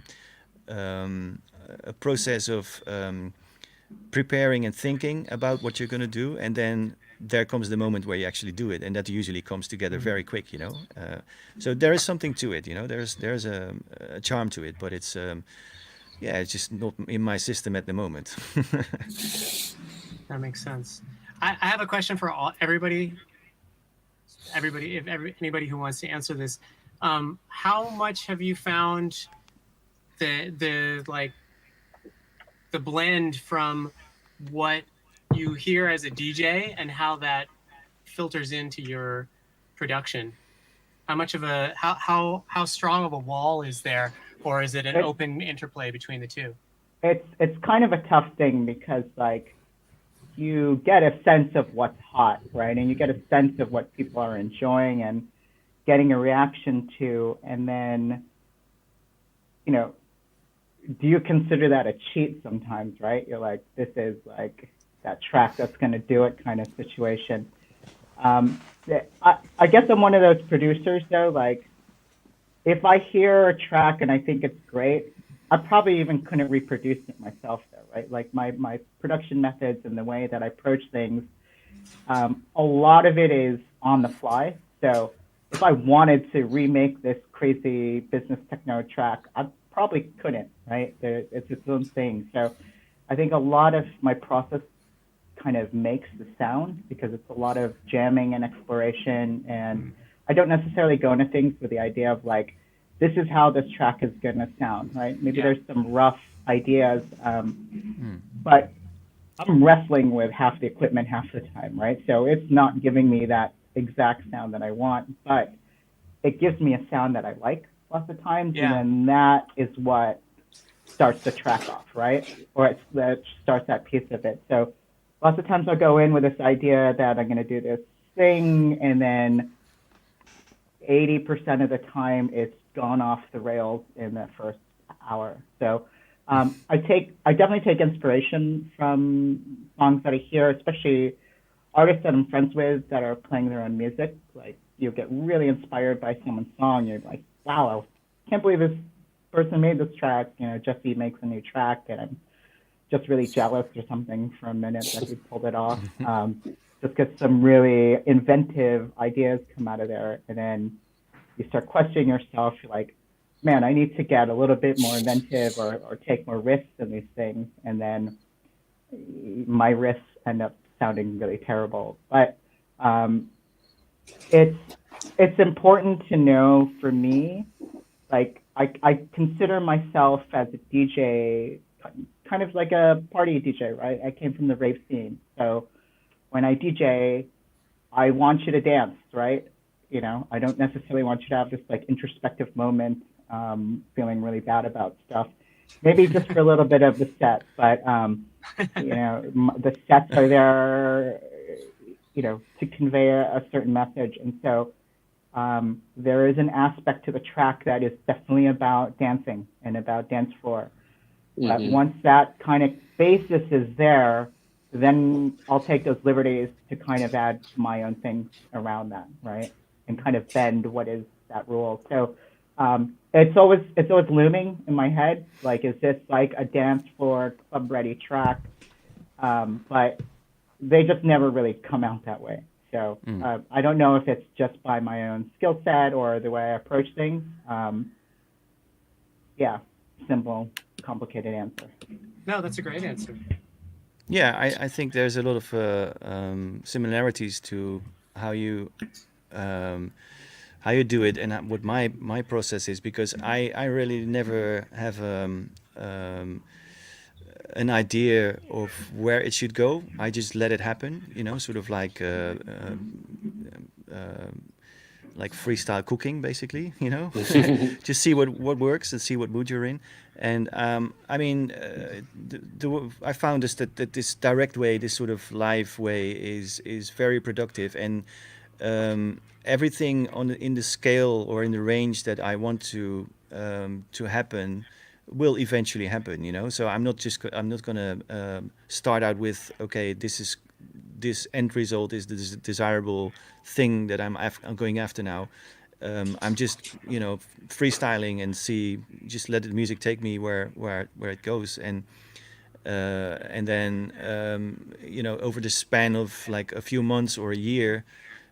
process of preparing and thinking about what you're going to do, and then there comes the moment where you actually do it, and that usually comes together very quick, So there is something to it, There's a charm to it, but it's it's just not in my system at the moment. That makes sense. I have a question for everybody, anybody who wants to answer this. How much have you found the blend from what you hear as a DJ and how that filters into your production? How much of how strong of a wall is there, or is it an open interplay between the two? It's kind of a tough thing because you get a sense of what's hot, right? And you get a sense of what people are enjoying and getting a reaction to. And then, do you consider that a cheat sometimes, right? You're like, this is like that track that's going to do it kind of situation. I guess I'm one of those producers, though. Like, if I hear a track and I think it's great, I probably even couldn't reproduce it myself, though, right? Like my production methods and the way that I approach things, a lot of it is on the fly. So if I wanted to remake this crazy business techno track, I probably couldn't, right? It's its own thing. So I think a lot of my process kind of makes the sound because it's a lot of jamming and exploration. And I don't necessarily go into things with the idea of like, this is how this track is going to sound, right? Maybe there's some rough ideas, but I'm wrestling with half the equipment half the time, right? So it's not giving me that exact sound that I want, but it gives me a sound that I like. lots of times, Yeah. and then that is what starts the track off, right? Or that starts that piece of it. So lots of times I'll go in with this idea that I'm going to do this thing, and then 80% of the time it's gone off the rails in the first hour. So I definitely take inspiration from songs that I hear, especially artists that I'm friends with that are playing their own music. Like, you get really inspired by someone's song. You're like, wow, I can't believe this person made this track. You know, Jesse makes a new track, and I'm just really jealous or something for a minute that he pulled it off. Just get some really inventive ideas come out of there, and then you start questioning yourself. You're like, man, I need to get a little bit more inventive or take more risks in these things, and then my risks end up sounding really terrible. But it's important to know, for me, like I consider myself as a DJ, kind of like a party DJ, right? I came from the rave scene, so when I DJ, I want you to dance, right? You know, I don't necessarily want you to have this like introspective moment, feeling really bad about stuff. Maybe just for a little bit of the set, but you know, the sets are there, you know, to convey a certain message, and so there is an aspect to the track that is definitely about dancing and about dance floor. But once that kind of basis is there, then I'll take those liberties to kind of add my own things around that, right? And kind of bend what is that rule. So it's always looming in my head. Like, is this like a dance floor club ready track? But they just never really come out that way. So I don't know if it's just by my own skill set or the way I approach things. Yeah, simple, complicated answer. No, that's a great answer. Yeah, I think there's a lot of similarities to how you do it and what my process is, because I really never have an idea of where it should go. I just let it happen, you know, sort of like freestyle cooking, basically, you know. Just see what works and see what mood you're in. And I mean, I found that this direct way, this sort of live way, is very productive, and everything in the scale or in the range that I want to happen will eventually happen, you know. So I'm not gonna start out with, okay, this end result is the desirable thing that I'm going after now. I'm just, you know, freestyling and just let the music take me where it goes, and then you know, over the span of like a few months or a year,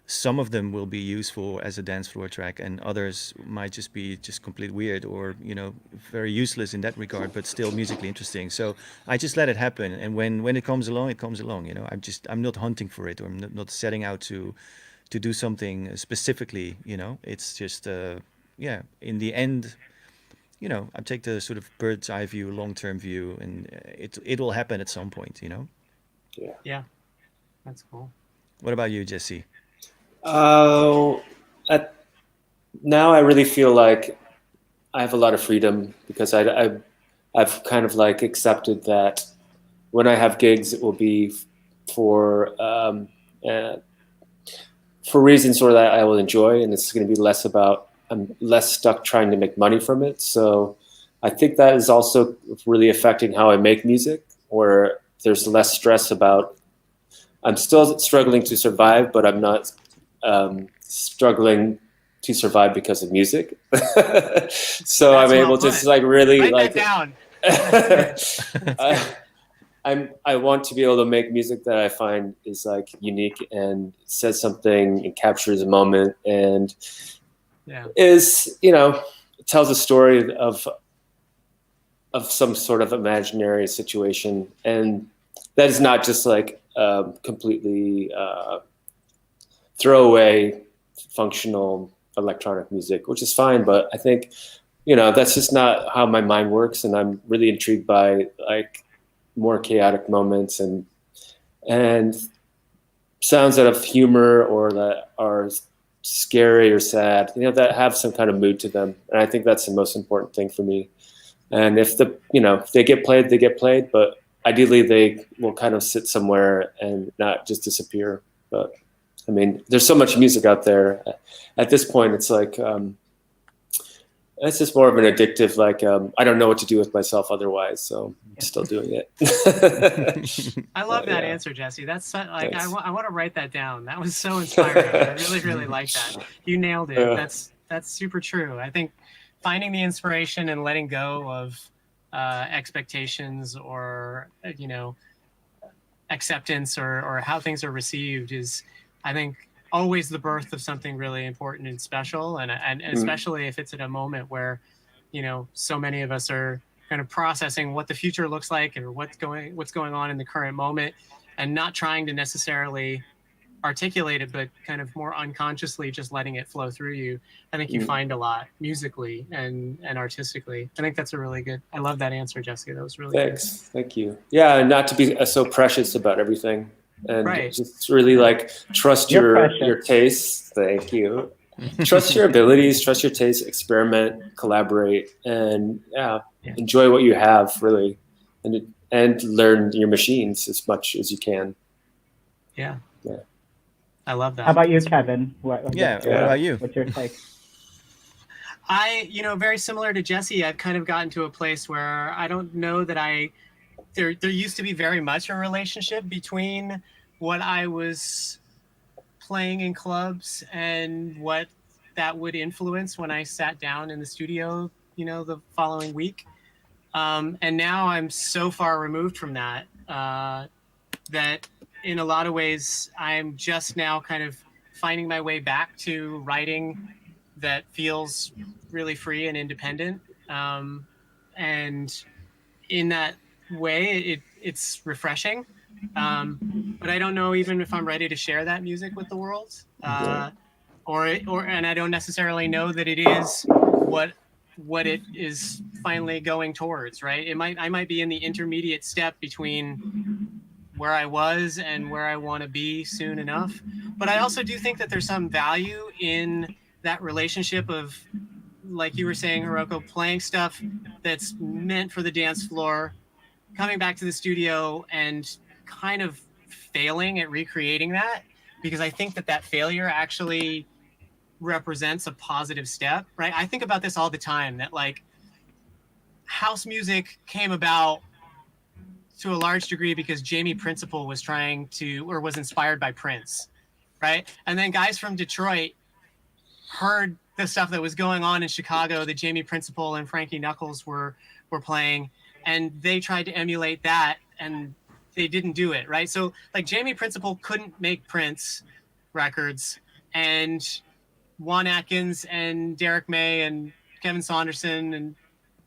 some of them will be useful as a dance floor track, and others might just be complete weird, or, you know, very useless in that regard, but still musically interesting. So I just let it happen, and when it comes along, it comes along. You know, I'm not hunting for it, or I'm not setting out to do something specifically. You know, it's just yeah. In the end, you know, I take the sort of bird's eye view, long term view, and it will happen at some point. You know. Yeah, that's cool. What about you, Jesse? Now I really feel like I have a lot of freedom, because I've kind of like accepted that when I have gigs, it will be for reasons sort of that I will enjoy, and it's going to be less about, I'm less stuck trying to make money from it. So I think that is also really affecting how I make music, where there's less stress about, I'm still struggling to survive, but I'm not struggling to survive because of music. So That's I'm able to just like really write like that down. I want to be able to make music that I find is like unique and says something and captures a moment, and is, you know, tells a story of some sort of imaginary situation, and that is not just like completely throwaway functional electronic music, which is fine, but I think, you know, that's just not how my mind works, and I'm really intrigued by like more chaotic moments and sounds that have humor or that are scary or sad, that have some kind of mood to them. And I think that's the most important thing for me. And if if they get played, they get played, but ideally they will kind of sit somewhere and not just disappear. But I mean, there's so much music out there. At this point, it's like, it's just more of an addictive, I don't know what to do with myself otherwise, so I'm still doing it. I love that answer, Jesse. That's I want to write that down. That was so inspiring. I really, really like that. You nailed it. That's super true. I think finding the inspiration and letting go of expectations or acceptance or how things are received is, I think, always the birth of something really important and special, and especially if it's at a moment where so many of us are kind of processing what the future looks like or what's going on in the current moment, and not trying to necessarily articulate it, but kind of more unconsciously just letting it flow through you. I think you find a lot musically and artistically. I think that's I love that answer, Jesse. That was really good. Thank you. Yeah, and not to be so precious about everything, and just really trust your tastes. Thank you. Trust your abilities, trust your tastes, experiment, collaborate, and enjoy what you have, really, and learn your machines as much as you can. Yeah. I love that. How about you, Kevin? What about you? What's your take? I, very similar to Jesse, I've kind of gotten to a place where I don't know that there used to be very much a relationship between what I was playing in clubs and what that would influence when I sat down in the studio, the following week. And now I'm so far removed from that, that in a lot of ways, I'm just now kind of finding my way back to writing that feels really free and independent. And in that way, it's refreshing. But I don't know even if I'm ready to share that music with the world. And I don't necessarily know that it is what it is finally going towards, right? I might be in the intermediate step between where I was and where I want to be soon enough. But I also do think that there's some value in that relationship of, like you were saying, Hiroko, playing stuff that's meant for the dance floor, coming back to the studio and kind of failing at recreating that, because I think that failure actually represents a positive step, right? I think about this all the time, that house music came about to a large degree because Jamie Principle was was inspired by Prince, right? And then guys from Detroit heard the stuff that was going on in Chicago that Jamie Principle and Frankie Knuckles were playing, and they tried to emulate that, and they didn't do it, right? So Jamie Principle couldn't make Prince records, and Juan Atkins and Derek May and Kevin Saunderson and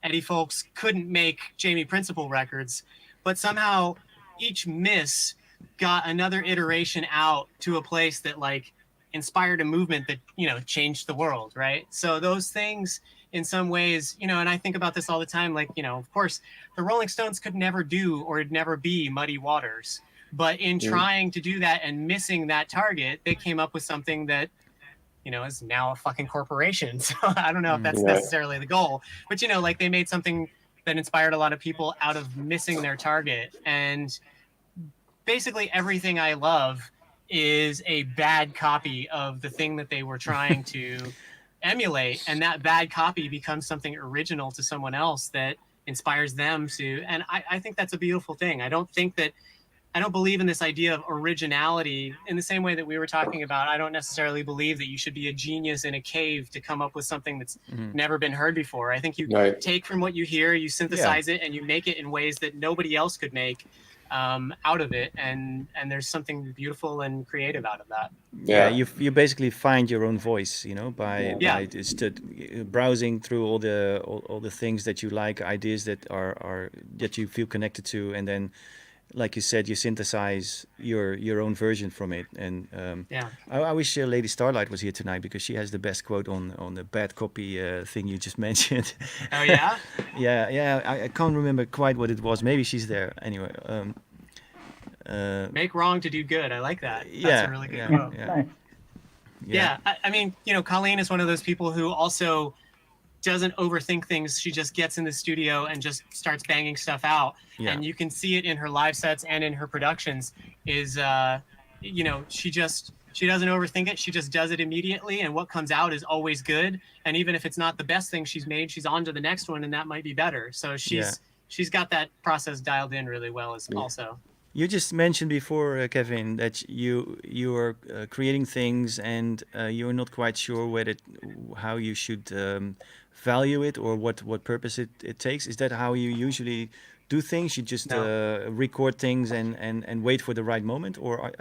Eddie Fowlkes couldn't make Jamie Principle records. But somehow each miss got another iteration out to a place that inspired a movement that, changed the world, right? So those things in some ways, and I think about this all the time, of course, the Rolling Stones could never do or never be Muddy Waters. But in trying to do that and missing that target, they came up with something that, is now a fucking corporation. So I don't know if that's necessarily the goal. But, they made something that inspired a lot of people out of missing their target. And basically everything I love is a bad copy of the thing that they were trying to emulate. And that bad copy becomes something original to someone else that inspires them to. And I think that's a beautiful thing. I don't believe in this idea of originality in the same way that we were talking about. I don't necessarily believe that you should be a genius in a cave to come up with something that's never been heard before. I think you take from what you hear, you synthesize it, and you make it in ways that nobody else could make out of it. And there's something beautiful and creative out of that. Yeah, you basically find your own voice, by just browsing through all the things that you like, ideas that are that you feel connected to, and then, like you said, you synthesize your own version from it. And I wish Lady Starlight was here tonight, because she has the best quote on the bad copy thing you just mentioned. Oh yeah? yeah. I can't remember quite what it was. Maybe she's there. Anyway. Make wrong to do good. I like that. That's a really good quote. Yeah. Yeah. I mean, Colleen is one of those people who also doesn't overthink things. She just gets in the studio and just starts banging stuff out. Yeah. And you can see it in her live sets and in her productions is, she doesn't overthink it. She just does it immediately. And what comes out is always good. And even if it's not the best thing she's made, she's on to the next one and that might be better. So she's got that process dialed in really well also. You just mentioned before, Kevin, that you are creating things and you're not quite sure how you should value it or what purpose it takes. Is that how you usually do things? You just record things and wait for the right moment, or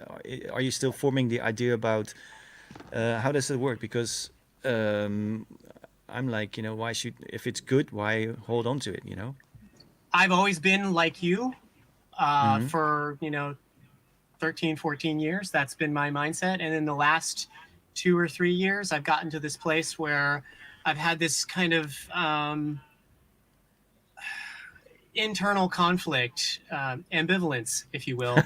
are you still forming the idea about how does it work? Because I'm like, if it's good, why hold on to it? I've always been like you. For 13, 14 years. That's been my mindset. And in the last 2 or 3 years, I've gotten to this place where I've had this kind of internal conflict, ambivalence, if you will,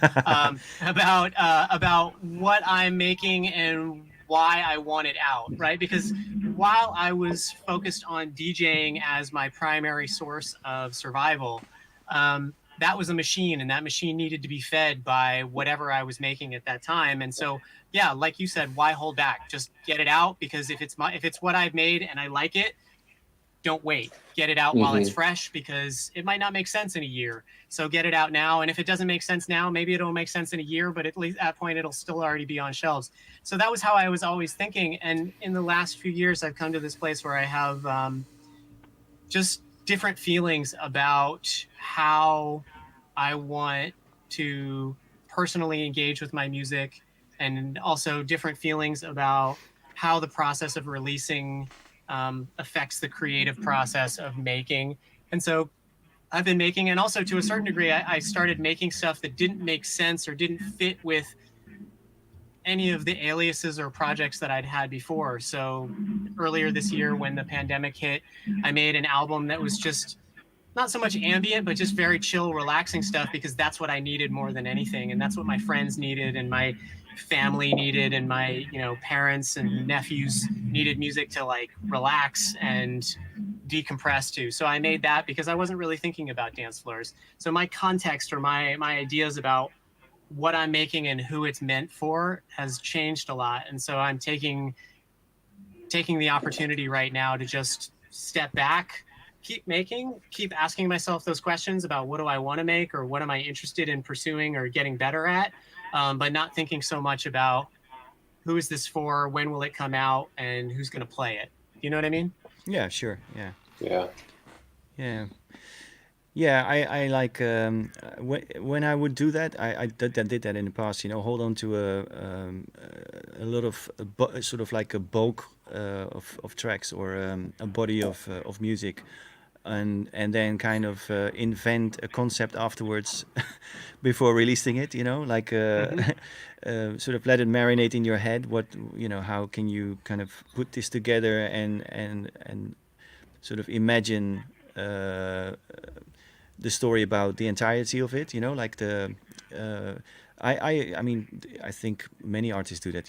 about what I'm making and why I want it out, right? Because while I was focused on DJing as my primary source of survival, that was a machine, and that machine needed to be fed by whatever I was making at that time. And so, yeah, like you said, why hold back? Just get it out, because if it's what I've made and I like it, don't wait. Get it out while it's fresh, because it might not make sense in a year. So get it out now. And if it doesn't make sense now, maybe it'll make sense in a year, but at least at that point, it'll still already be on shelves. So that was how I was always thinking. And in the last few years, I've come to this place where I have just different feelings about how I want to personally engage with my music, and also different feelings about how the process of releasing affects the creative process of making. And so I've been making, and also to a certain degree, I started making stuff that didn't make sense or didn't fit with any of the aliases or projects that I'd had before. So earlier this year, when the pandemic hit, I made an album that was just not so much ambient, but just very chill, relaxing stuff, because that's what I needed more than anything. And that's what my friends needed, and my family needed, and my, parents and nephews needed music to like relax and decompress to. So I made that because I wasn't really thinking about dance floors. So my context or my ideas about what I'm making and who it's meant for has changed a lot. And so I'm taking the opportunity right now to just step back, keep making, keep asking myself those questions about what do I want to make, or what am I interested in pursuing or getting better at, but not thinking so much about who is this for, when will it come out, and who's going to play it. You know what I mean? Yeah, sure. Yeah. Yeah. Yeah. Yeah, I like when I would do that. I did that in the past. Hold on to a lot of sort of like a bulk of tracks, or a body of music, and then kind of invent a concept afterwards before releasing it. Like sort of let it marinate in your head. How can you kind of put this together and sort of imagine the story about the entirety of it, like the I mean, I think many artists do that,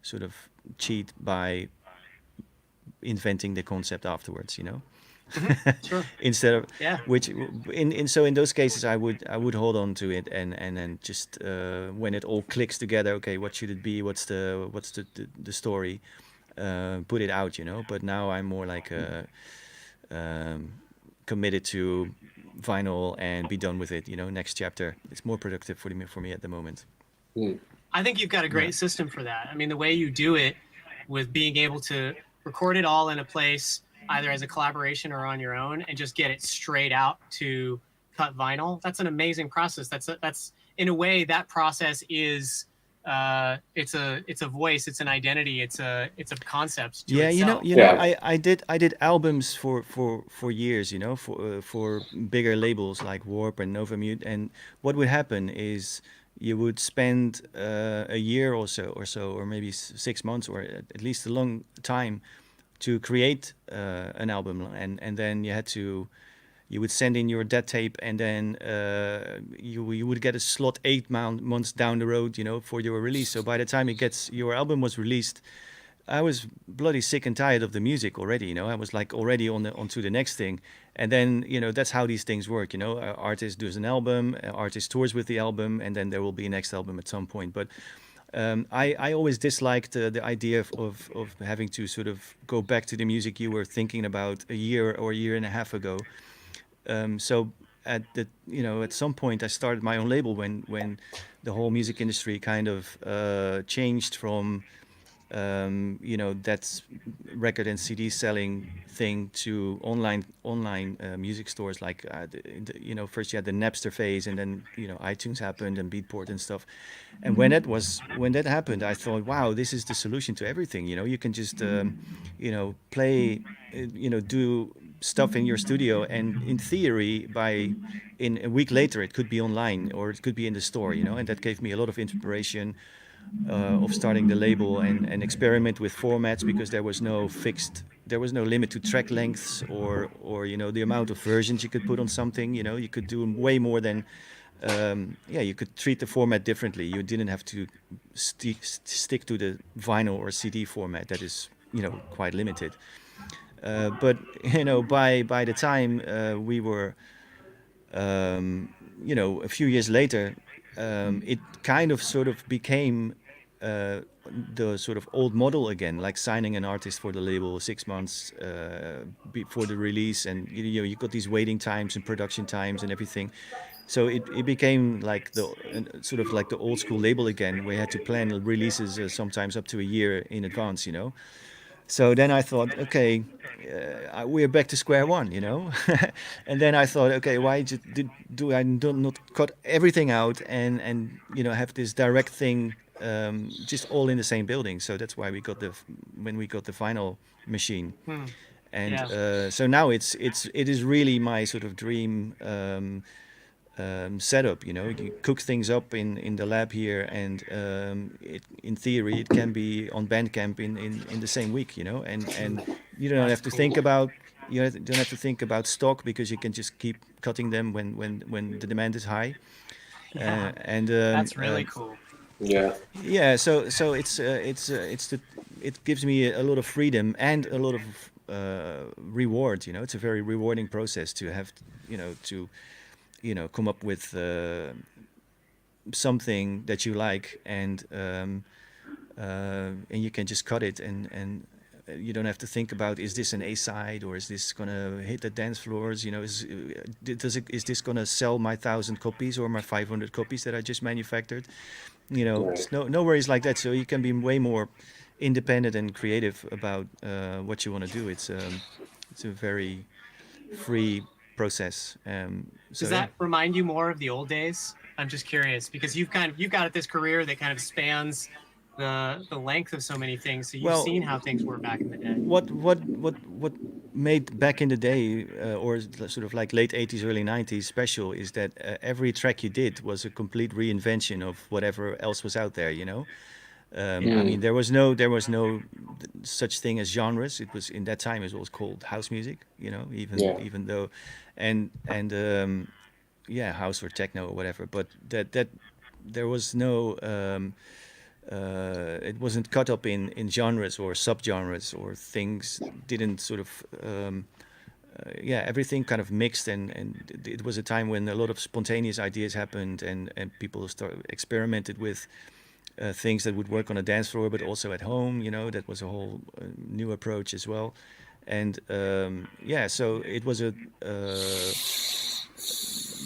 sort of cheat by inventing the concept afterwards, Sure. instead of Yeah. which in those cases I would hold on to it and then just when it all clicks together, okay, what should it be, what's the story, put it out, but now I'm more like committed to vinyl and be done with it, next chapter. It's more productive for me at the moment. I think you've got a great system for that. I mean, the way you do it, with being able to record it all in a place, either as a collaboration or on your own, and just get it straight out to cut vinyl, that's an amazing process. That's in a way, that process is it's a voice, it's an identity, it's a concept to itself. I did albums for years, for bigger labels like Warp and Nova Mute, and what would happen is you would spend a year or so, or maybe 6 months, or at least a long time to create an album, and then you you would send in your dead tape, and then you would get a slot 8 months down the road, for your release. So by the time your album was released, I was bloody sick and tired of the music already. I was like already onto the next thing. And then that's how these things work. Artist does an album, artist tours with the album, and then there will be a next album at some point. But I always disliked the idea of having to sort of go back to the music you were thinking about a year or a year and a half ago. So at some point I started my own label when the whole music industry kind of changed from that's record and CD selling thing to online music stores. Like first you had the Napster phase, and then iTunes happened and Beatport and stuff. And when that happened, I thought, wow, this is the solution to everything. You can just play, do stuff in your studio, and in theory, in a week later, it could be online or it could be in the store. And that gave me a lot of inspiration of starting the label and experiment with formats, because there was no limit to track lengths or the amount of versions you could put on something. You could do way more than you could treat the format differently. You didn't have to stick to the vinyl or CD format that is quite limited. But by the time we were a few years later, it kind of sort of became the sort of old model again, like signing an artist for the label 6 months before the release, and you got these waiting times and production times and everything. So it became like sort of like the old school label again, where you had to plan releases sometimes up to a year in advance. So then I thought, okay, we're back to square one, And then I thought, okay, why do I not cut everything out and have this direct thing just all in the same building? So that's why when we got the final machine, and so now it is really my sort of dream setup. You cook things up in the lab here, and in theory it can be on Bandcamp in the same week. And you don't have to think about don't have to think about stock, because you can just keep cutting them when the demand is high. And that's really cool. Yeah. So it gives me a lot of freedom and a lot of reward. It's a very rewarding process to have to come up with something that you like, and you can just cut it, and you don't have to think about, is this an A side, or is this gonna hit the dance floors? Is this gonna sell my 1,000 copies or my 500 copies that I just manufactured? It's no worries like that. So you can be way more independent and creative about what you want to do. It's a very free process. Does that remind you more of the old days? I'm just curious, because you've got this career that kind of spans the length of so many things. So you've seen how things were back in the day. What made back in the day, or sort of like late 80s, early 90s special, is that every track you did was a complete reinvention of whatever else was out there. I mean, there was no such thing as genres. It was, in that time, it was called house music. Even though, and house or techno or whatever. But that there was no. It wasn't cut up in genres or subgenres, or things didn't sort of. Everything kind of mixed, and it was a time when a lot of spontaneous ideas happened, and people experimented with. Things that would work on a dance floor, but also at home. That was a whole new approach as well, and so it was a.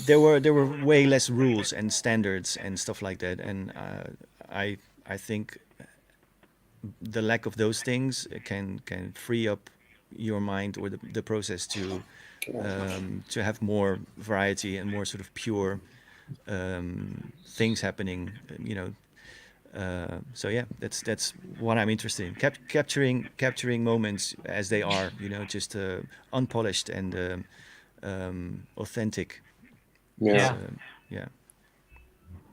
There were way less rules and standards and stuff like that, and I think the lack of those things can free up your mind, or the process to have more variety and more sort of pure things happening. So that's what I'm interested in, capturing moments as they are, just unpolished and authentic. Yeah. Yeah.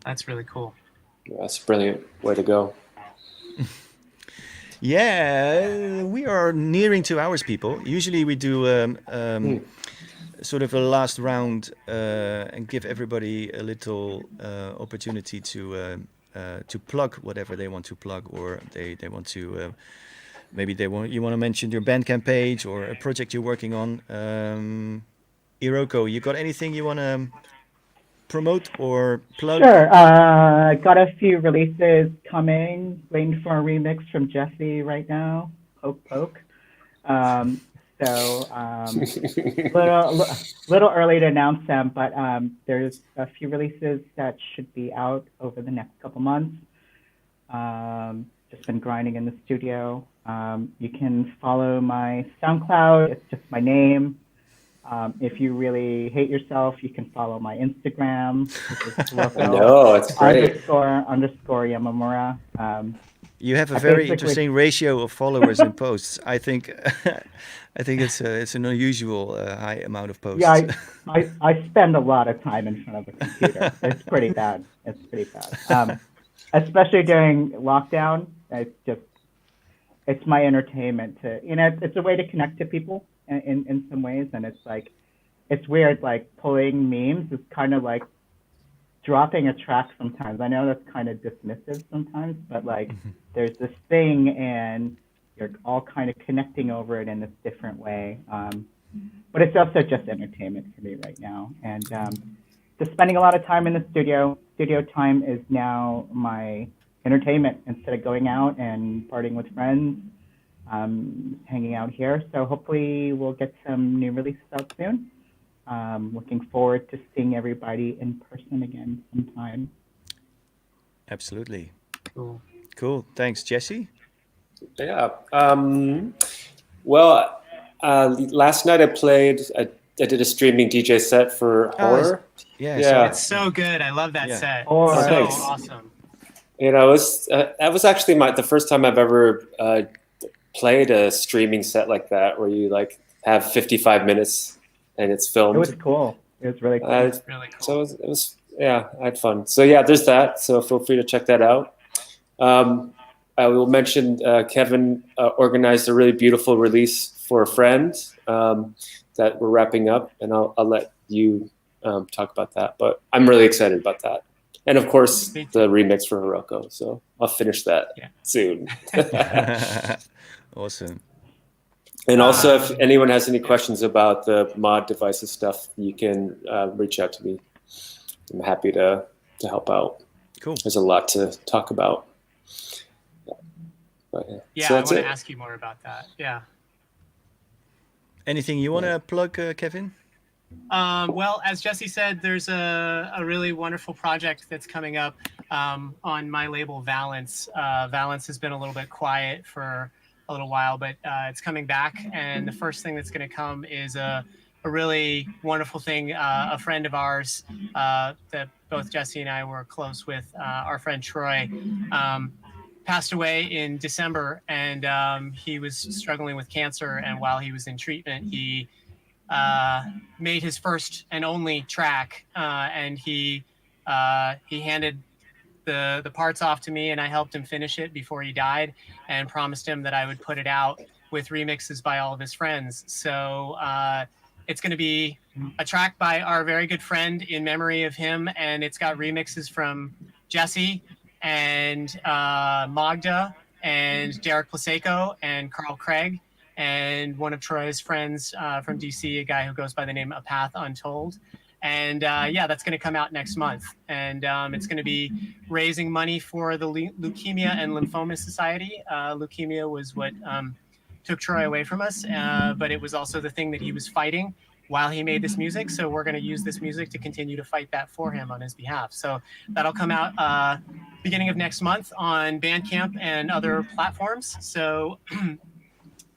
That's really cool. That's a brilliant way to go. Yeah, we are nearing 2 hours, people. Usually we do sort of a last round and give everybody a little opportunity to plug whatever they want to plug, or they want to maybe you want to mention your Bandcamp page or a project you're working on. Hiroko, you got anything you want to promote or plug? Sure. Got a few releases coming. Waiting for a remix from Jesse right now. Poke poke. Um, little early to announce them, but there's a few releases that should be out over the next couple months. Just been grinding in the studio. You can follow my SoundCloud. It's just my name. If you really hate yourself, you can follow my Instagram. No, it's great. __ Yamamura. You have a very interesting ratio of followers and posts. I think it's an unusual high amount of posts. Yeah, I spend a lot of time in front of a computer. It's pretty bad. Especially during lockdown. It's my entertainment it's a way to connect to people in some ways, and it's weird, like pulling memes is kind of like dropping a track sometimes. I know that's kind of dismissive sometimes, but there's this thing and you're all kind of connecting over it in this different way. But it's also just entertainment for me right now. And just spending a lot of time in the studio. Studio time is now my entertainment instead of going out and partying with friends. Hanging out here. So hopefully we'll get some new releases out soon. Looking forward to seeing everybody in person again sometime. Absolutely. Cool. Thanks, Jesse. Yeah. Well, last night I did a streaming DJ set for horror. Yeah. It's so good. I love that set. Oh, so thanks. awesome. That was actually the first time I've ever played a streaming set like that, where you have 55 minutes and it's filmed. It was cool. It was really cool. Really cool. So it was I had fun. So yeah, there's that. So feel free to check that out. I will mention Kevin organized a really beautiful release for a friend that we're wrapping up, and I'll let you talk about that. But I'm really excited about that. And of course, the remix for Hiroko. So I'll finish that soon. Awesome. And also, if anyone has any questions about the mod devices stuff, you can reach out to me. I'm happy to help out. Cool. There's a lot to talk about. Yeah, so I want to ask you more about that. Yeah. Anything you want to plug, Kevin? Well, as Jesse said, there's a really wonderful project that's coming up on my label, Valence. Valence has been a little bit quiet for a little while, but it's coming back. And the first thing that's going to come is a really wonderful thing. A friend of ours that both Jesse and I were close with, our friend Troy, passed away in December, and he was struggling with cancer. And while he was in treatment, he made his first and only track, and he handed the parts off to me, and I helped him finish it before he died, and promised him that I would put it out with remixes by all of his friends. So it's going to be a track by our very good friend in memory of him, and it's got remixes from Jesse and Magda and Derek Plaseco and Carl Craig and one of Troy's friends from DC, a guy who goes by the name of Path Untold. And that's going to come out next month. And it's going to be raising money for the Leukemia and Lymphoma Society. Leukemia was what took Troy away from us, but it was also the thing that he was fighting while he made this music. So we're going to use this music to continue to fight that for him on his behalf. So that'll come out beginning of next month on Bandcamp and other platforms. So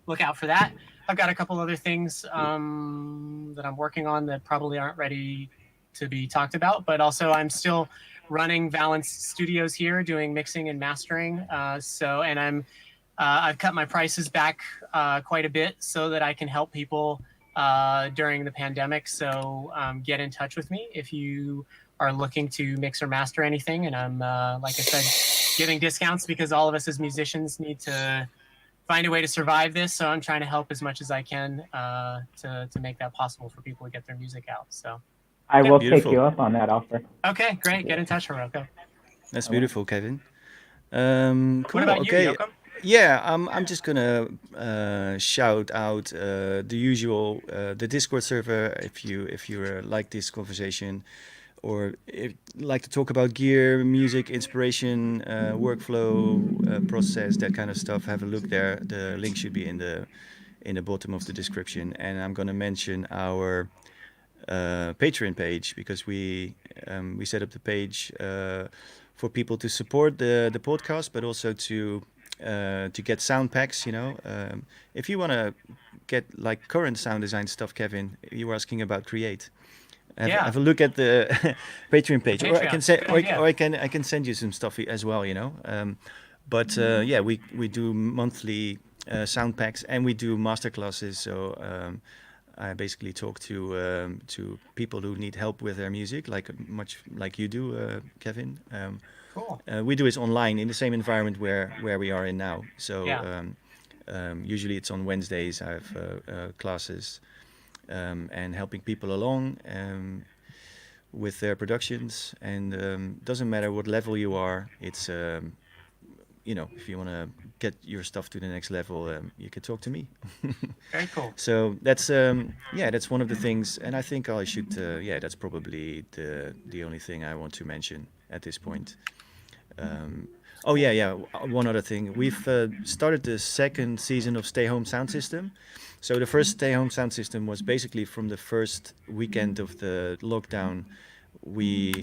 look out for that. I've got a couple other things that I'm working on that probably aren't ready to be talked about, but also I'm still running Valence Studios here, doing mixing and mastering. And I've cut my prices back quite a bit so that I can help people during the pandemic. So get in touch with me if you are looking to mix or master anything. And I'm, like I said, giving discounts because all of us as musicians need to find a way to survive this. So I'm trying to help as much as I can to make that possible for people to get their music out. So I will Beautiful. take you up on that offer. okay, great. Get in touch, Hiroko. That's beautiful, Kevin. Cool. What about Okay. you, Yoko? Yeah, I'm just gonna shout out the usual the Discord server if you like this conversation, or if like to talk about gear, music, inspiration, workflow, process, that kind of stuff. Have a look there. The link should be in the bottom of the description, and I'm gonna mention our Patreon page because we set up the page for people to support the podcast, but also to get sound packs. If you want to get like current sound design stuff, Kevin, you were asking about Create. Yeah. Have a look at the Patreon page, or I can say, Patreon. Good idea. or I can send you some stuff as well. But yeah, we do monthly sound packs and we do master classes. So I basically talk to people who need help with their music, much like you do, Kevin. Cool. We do it online in the same environment where we are in now. So Yeah. usually it's on Wednesdays. I have classes and helping people along with their productions. And doesn't matter what level you are. It's if you want to get your stuff to the next level, you can talk to me. Very cool. So that's that's one of the things, and I think I should that's probably the only thing I want to mention at this point. One other thing, we've started the second season of Stay Home Sound System. So the first Stay Home Sound System was basically from the first weekend of the lockdown. We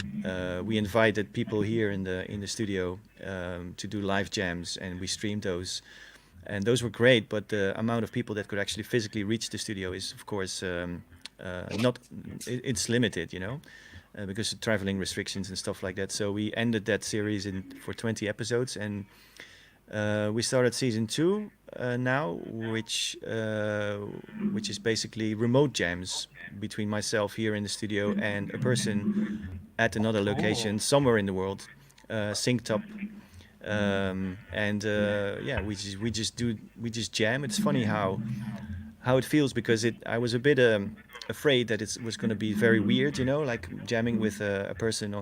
invited people here in the studio to do live jams, and we streamed those, and those were great. But the amount of people that could actually physically reach the studio is, of course, not. It's limited, because of traveling restrictions and stuff like that. So we ended that series for 20 episodes, and we started season 2 now, which is basically remote jams between myself here in the studio and a person at another location somewhere in the world, synced up. We just jam. It's funny how it feels, because I was a bit afraid that it was going to be very weird, like jamming with a person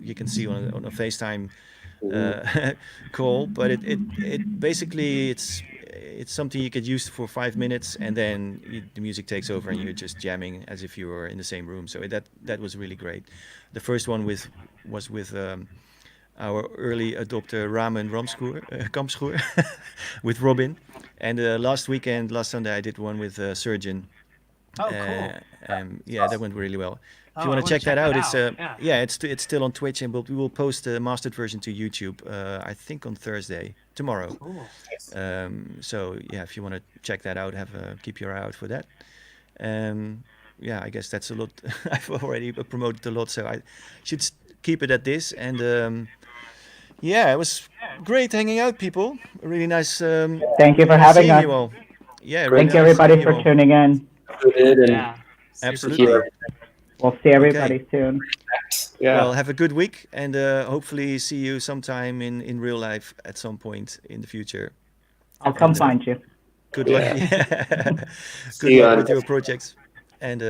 you can see on a FaceTime call, but it basically it's something you could use for 5 minutes, and then the music takes over and you're just jamming as if you were in the same room. So that was really great. The first one was with our early adopter Ramen Kampschoer with Robin, and last Sunday I did one with Surgeon. Oh, cool. That went really well. If you I want to check that out, it's yeah. it's still on Twitch, and we will post the mastered version to YouTube. I think on Thursday, tomorrow. Cool. So yeah, if you want to check that out, keep your eye out for that. I guess that's a lot. I've already promoted a lot, so I should keep it at this. And it was great hanging out, people. Really nice. Thank you for having seeing us. you all. Yeah, really Thank you, nice everybody, seeing you for all. tuning in. Yeah. Super Absolutely. cool. We'll see everybody soon. Yeah. Well, have a good week, and hopefully see you sometime in real life at some point in the future. I'll come find you. Good luck. Good you luck on- with your projects, and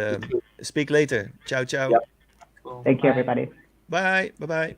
speak later. Ciao, ciao. Yep. Cool. Thank you, Bye. everybody. Bye. Bye. Bye.